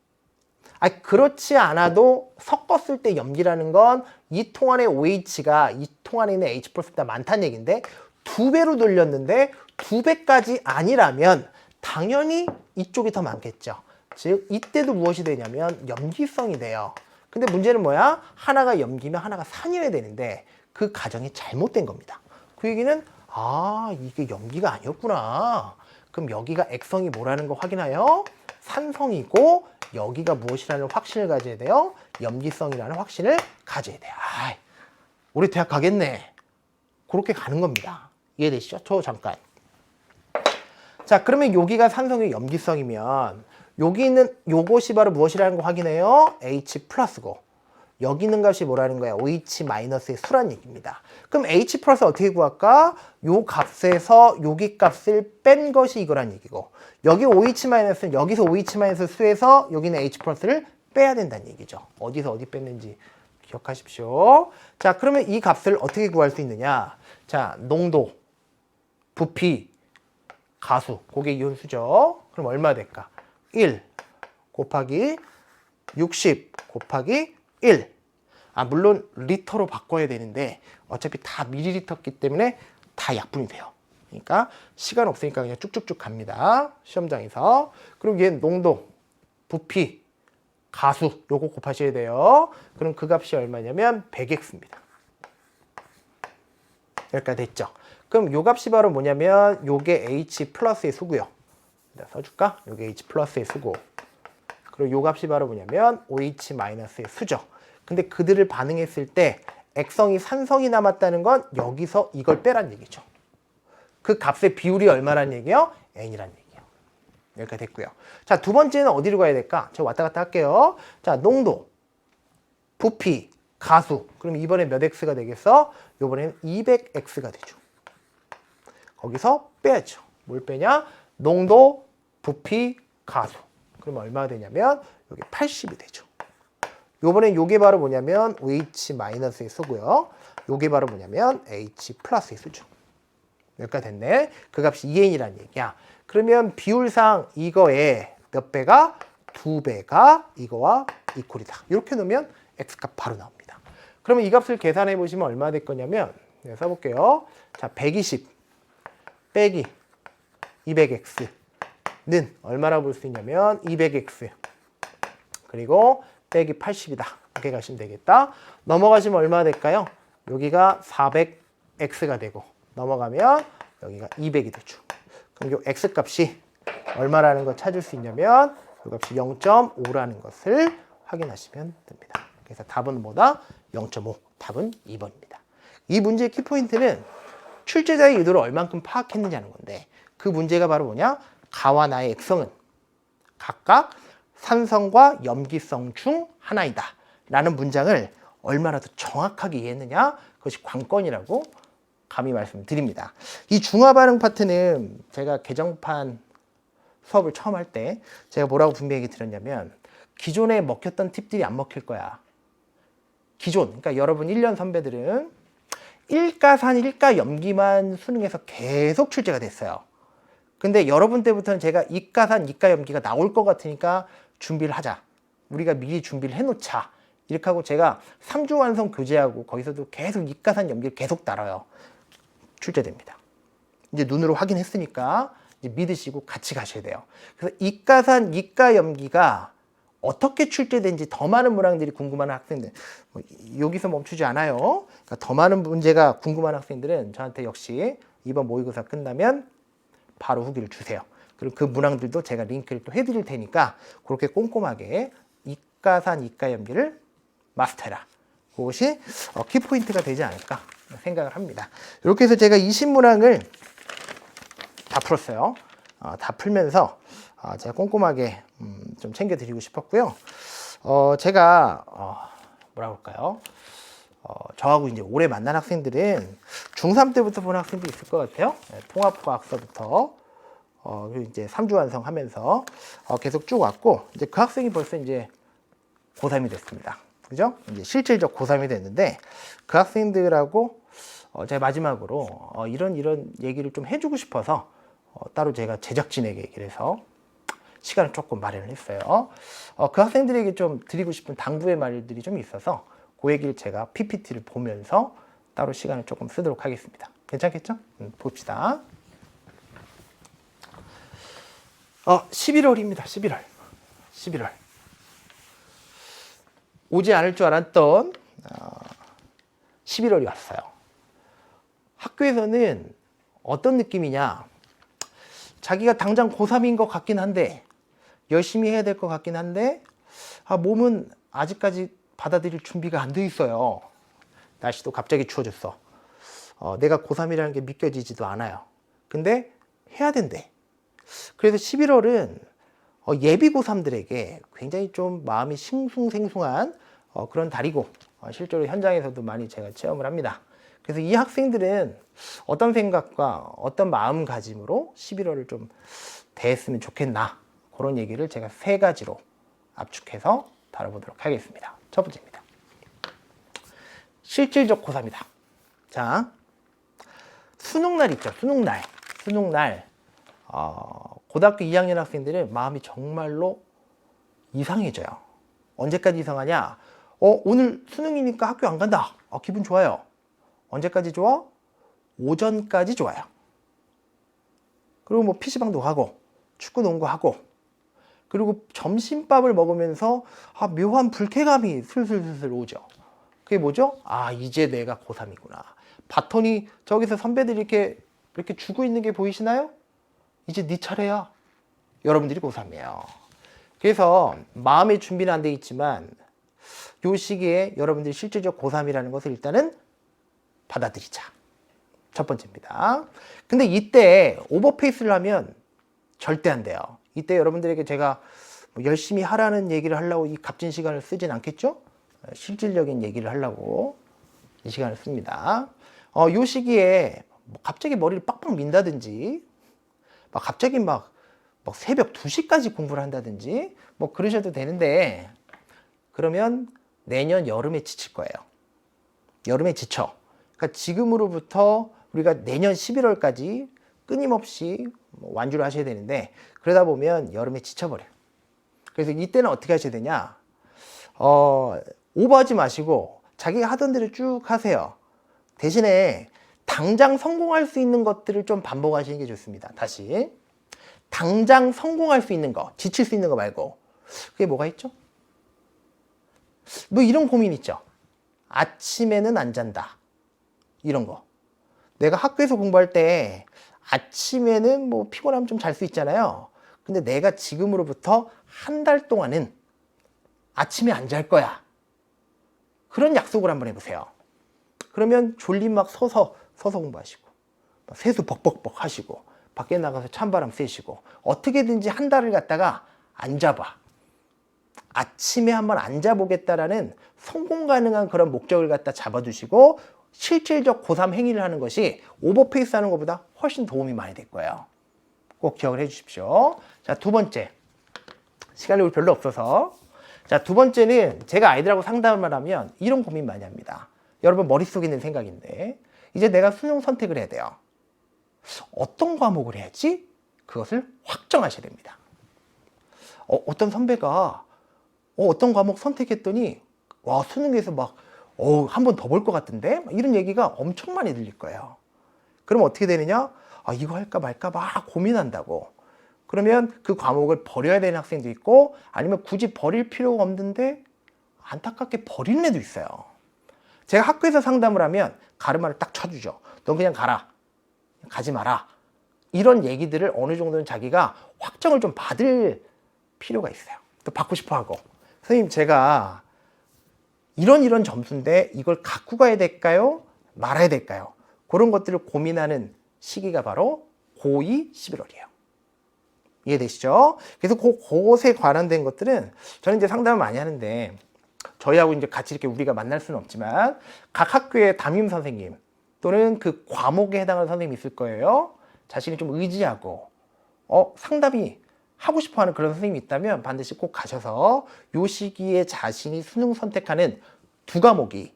그렇지 않아도 섞었을 때 염기라는 건 이 통 안에 OH가 이 통 안에 있는 H 플러스보다 많다는 얘기인데 2배로 늘렸는데 2배까지 아니라면 당연히 이쪽이 더 많겠죠. 즉 이때도 무엇이 되냐면 염기성이 돼요. 근데 문제는 뭐야? 하나가 염기면 하나가 산이어야 되는데 그 가정이 잘못된 겁니다. 그 얘기는 이게 염기가 아니었구나. 그럼 여기가 액성이 뭐라는 거 확인하여 산성이고 여기가 무엇이라는 확신을 가져야 돼요? 염기성이라는 확신을 가져야 돼요. 우리 대학 가겠네. 그렇게 가는 겁니다. 이해되시죠? 잠깐. 자, 그러면 여기가 산성의 염기성이면 여기 있는 요것이 바로 무엇이라는 거 확인해요? H 플러스고 여기 있는 값이 뭐라는 거야? OH 마이너스의 수란 얘기입니다. 그럼 H 플러스 어떻게 구할까? 요 값에서 여기 값을 뺀 것이 이거란 얘기고 여기 OH 마이너스는 여기서 OH 마이너스 수에서 여기는 H 플러스를 빼야 된다는 얘기죠. 어디서 어디 뺐는지 기억하십시오. 자, 그러면 이 값을 어떻게 구할 수 있느냐? 자, 농도, 부피, 가수, 그게 이온수죠. 그럼 얼마 될까? 1 곱하기 60 곱하기 1. 물론 리터로 바꿔야 되는데 어차피 다 밀리리터기 때문에 다 약분이 돼요. 그러니까 시간 없으니까 그냥 쭉쭉쭉 갑니다. 시험장에서. 그리고 얘 농도, 부피, 가수 요거 곱하셔야 돼요. 그럼 그 값이 얼마냐면 100x입니다. 여기까지 됐죠? 그럼 요 값이 바로 뭐냐면 요게 H 플러스의 수고요. 써줄까? 요게 H 플러스의 수고. 그리고 요 값이 바로 뭐냐면 OH 마이너스의 수죠. 근데 그들을 반응했을 때 액성이 산성이 남았다는 건 여기서 이걸 빼란 얘기죠. 그 값의 비율이 얼마란 얘기예요? N이란 얘기예요. 여기까지 됐고요. 자, 두 번째는 어디로 가야 될까? 제가 왔다 갔다 할게요. 자, 농도, 부피, 가수. 그럼 이번에 몇 X가 되겠어? 이번에는 200X가 되죠. 거기서 빼야죠. 뭘 빼냐? 농도, 부피, 가수. 그럼 얼마가 되냐면 여기 80이 되죠. 요번엔 요게 바로 뭐냐면 OH 마이너스의 수고요. 요게 바로 뭐냐면 H 플러스의 수죠. 여기까지 됐네. 그 값이 2N이라는 얘기야. 그러면 비율상 이거에 몇 배가? 2배가 이거와 이퀄이다. 이렇게 놓으면 X값 바로 나옵니다. 그러면 이 값을 계산해 보시면 얼마 될 거냐면 써볼게요. 자, 120 빼기 200X는 얼마라고 볼 수 있냐면 200X 그리고 빼기 80이다. 이렇게 가시면 되겠다. 넘어가시면 얼마 될까요? 여기가 400X가 되고 넘어가면 여기가 200이 되죠. 그럼 이 X값이 얼마라는 걸 찾을 수 있냐면 이 값이 0.5라는 것을 확인하시면 됩니다. 그래서 답은 뭐다? 0.5. 답은 2번입니다. 이 문제의 키포인트는 출제자의 의도를 얼만큼 파악했느냐는 건데 그 문제가 바로 뭐냐? 가와 나의 액성은 각각 산성과 염기성 중 하나이다 라는 문장을 얼마나 더 정확하게 이해했느냐? 그것이 관건이라고 감히 말씀드립니다. 이 중화반응 파트는 제가 개정판 수업을 처음 할 때 제가 뭐라고 분명히 드렸냐면 기존에 먹혔던 팁들이 안 먹힐 거야. 기존, 그러니까 여러분 1년 선배들은 1가산 1가 염기만 수능에서 계속 출제가 됐어요. 근데 여러분 때부터는 제가 2가산 2가 염기가 나올 것 같으니까 준비를 하자. 우리가 미리 준비를 해놓자. 이렇게 하고 제가 3주 완성 교재하고 거기서도 계속 2가산 염기를 계속 따라요. 출제됩니다. 이제 눈으로 확인했으니까 이제 믿으시고 같이 가셔야 돼요. 그래서 2가산 2가 염기가 어떻게 출제된지 더 많은 문항들이 궁금한 학생들 여기서 멈추지 않아요. 그러니까 더 많은 문제가 궁금한 학생들은 저한테 역시 이번 모의고사 끝나면 바로 후기를 주세요. 그리고 그 문항들도 제가 링크를 또 해드릴 테니까 그렇게 꼼꼼하게 2가산 2가 염기를 마스터해라. 그것이 키포인트가 되지 않을까 생각을 합니다. 이렇게 해서 제가 20문항을 다 풀었어요. 다 풀면서 제가 꼼꼼하게 좀 챙겨드리고 싶었고요. 제가 뭐라 그럴까요? 저하고 이제 오래 만난 학생들은 중3 때부터 본 학생도 있을 것 같아요. 통합과학서부터 그리고 이제 3주 완성하면서 계속 쭉 왔고, 이제 그 학생이 벌써 이제 고3이 됐습니다. 그죠? 이제 실질적 고3이 됐는데, 그 학생들하고 제가 마지막으로 이런 얘기를 좀 해주고 싶어서 따로 제가 제작진에게 얘기를 해서 시간을 조금 마련을 했어요. 그 학생들에게 좀 드리고 싶은 당부의 말들이 좀 있어서 그 얘기를 제가 PPT를 보면서 따로 시간을 조금 쓰도록 하겠습니다. 괜찮겠죠? 봅시다. 11월입니다. 11월. 오지 않을 줄 알았던 11월이 왔어요. 학교에서는 어떤 느낌이냐? 자기가 당장 고3인 것 같긴 한데, 열심히 해야 될 것 같긴 한데, 몸은 아직까지 받아들일 준비가 안 돼 있어요. 날씨도 갑자기 추워졌어. 내가 고3이라는 게 믿겨지지도 않아요. 근데 해야 된대. 그래서 11월은 예비 고3들에게 굉장히 좀 마음이 싱숭생숭한 그런 달이고, 실제로 현장에서도 많이 제가 체험을 합니다. 그래서 이 학생들은 어떤 생각과 어떤 마음가짐으로 11월을 좀 대했으면 좋겠나, 그런 얘기를 제가 3가지로 압축해서 다뤄보도록 하겠습니다. 첫 번째입니다. 실질적 고3이다. 자, 수능날 있죠. 수능날. 고등학교 2학년 학생들은 마음이 정말로 이상해져요. 언제까지 이상하냐? 오늘 수능이니까 학교 안 간다. 기분 좋아요. 언제까지 좋아? 오전까지 좋아요. 그리고 뭐 PC방도 가고, 축구 농구하고, 그리고 점심밥을 먹으면서 묘한 불쾌감이 슬슬 오죠. 그게 뭐죠? 이제 내가 고3이구나. 바톤이 저기서 선배들이 이렇게 주고 있는 게 보이시나요? 이제 네 차례야. 여러분들이 고3이에요. 그래서 마음의 준비는 안 돼 있지만, 이 시기에 여러분들이 실질적 고3이라는 것을 일단은 받아들이자. 첫 번째입니다. 근데 이때 오버페이스를 하면 절대 안 돼요. 이때 여러분들에게 제가 열심히 하라는 얘기를 하려고 이 값진 시간을 쓰진 않겠죠? 실질적인 얘기를 하려고 이 시간을 씁니다. 이 시기에 갑자기 머리를 빡빡 민다든지, 갑자기 새벽 2시까지 공부를 한다든지, 그러셔도 되는데, 그러면 내년 여름에 지칠 거예요. 여름에 지쳐. 그러니까 지금으로부터 우리가 내년 11월까지 끊임없이 완주를 하셔야 되는데, 그러다 보면 여름에 지쳐버려요. 그래서 이때는 어떻게 하셔야 되냐? 오버하지 마시고 자기가 하던 대로 쭉 하세요. 대신에 당장 성공할 수 있는 것들을 좀 반복하시는 게 좋습니다. 다시. 당장 성공할 수 있는 거, 지칠 수 있는 거 말고. 그게 뭐가 있죠? 이런 고민 있죠. 아침에는 안 잔다. 이런 거. 내가 학교에서 공부할 때 아침에는 피곤하면 좀 잘 수 있잖아요. 근데 내가 지금으로부터 한 달 동안은 아침에 안 잘 거야. 그런 약속을 한번 해보세요. 그러면 졸림 서서 공부하시고, 세수 벅벅벅 하시고, 밖에 나가서 찬바람 쐬시고, 어떻게든지 한 달을 갖다가 앉아봐. 아침에 한번 앉아보겠다라는 성공 가능한 그런 목적을 갖다 잡아두시고, 실질적 고3 행위를 하는 것이 오버페이스 하는 것보다 훨씬 도움이 많이 될 거예요. 꼭 기억을 해 주십시오. 자, 두 번째. 시간이 별로 없어서. 자, 두 번째는 제가 아이들하고 상담을 하면 이런 고민 많이 합니다. 여러분 머릿속에 있는 생각인데, 이제 내가 수능 선택을 해야 돼요. 어떤 과목을 해야지? 그것을 확정하셔야 됩니다. 어떤 선배가 어떤 과목 선택했더니 수능에서 한 번 더 볼 것 같은데? 이런 얘기가 엄청 많이 들릴 거예요. 그럼 어떻게 되느냐? 이거 할까 말까 막 고민한다고. 그러면 그 과목을 버려야 되는 학생도 있고, 아니면 굳이 버릴 필요가 없는데 안타깝게 버리는 애도 있어요. 제가 학교에서 상담을 하면 가르마를 딱 쳐주죠. 넌 그냥 가라. 가지 마라. 이런 얘기들을 어느 정도는 자기가 확정을 좀 받을 필요가 있어요. 또 받고 싶어 하고. 선생님, 제가 이런 점수인데 이걸 갖고 가야 될까요? 말아야 될까요? 그런 것들을 고민하는 시기가 바로 고2 11월이에요. 이해되시죠? 그래서 그것에 관련된 것들은 저는 이제 상담을 많이 하는데 저희하고 이제 같이 이렇게 우리가 만날 수는 없지만 각 학교의 담임 선생님 또는 그 과목에 해당하는 선생님이 있을 거예요. 자신이 좀 의지하고 상담이 하고 싶어하는 그런 선생님이 있다면 반드시 꼭 가셔서 요 시기에 자신이 수능 선택하는 두 과목이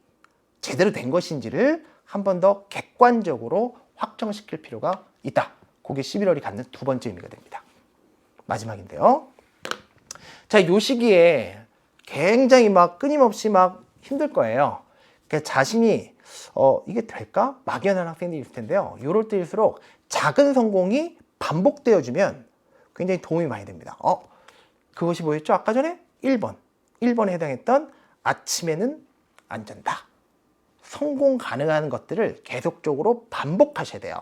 제대로 된 것인지를 한 번 더 객관적으로 확정시킬 필요가 있다. 그게 11월이 갖는 두 번째 의미가 됩니다. 마지막인데요. 자, 요 시기에 굉장히 막 끊임없이 막 힘들 거예요. 그러니까 자신이 이게 될까? 막연한 학생들이 있을 텐데요. 요럴 때일수록 작은 성공이 반복되어주면 굉장히 도움이 많이 됩니다. 그것이 뭐였죠? 아까 전에 1번에 해당했던 아침에는 안 잔다. 성공 가능한 것들을 계속적으로 반복하셔야 돼요.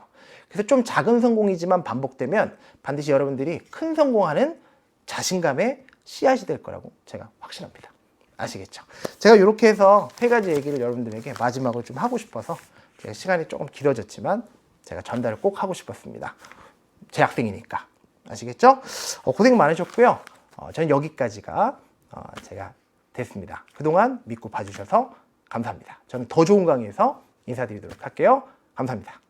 그래서 좀 작은 성공이지만 반복되면 반드시 여러분들이 큰 성공하는 자신감의 씨앗이 될 거라고 제가 확신합니다. 아시겠죠? 제가 이렇게 해서 세 가지 얘기를 여러분들에게 마지막으로 좀 하고 싶어서 제가 시간이 조금 길어졌지만 제가 전달을 꼭 하고 싶었습니다. 제 학생이니까. 아시겠죠? 고생 많으셨고요. 저는 여기까지가 제가 됐습니다. 그동안 믿고 봐주셔서 감사합니다. 저는 더 좋은 강의에서 인사드리도록 할게요. 감사합니다.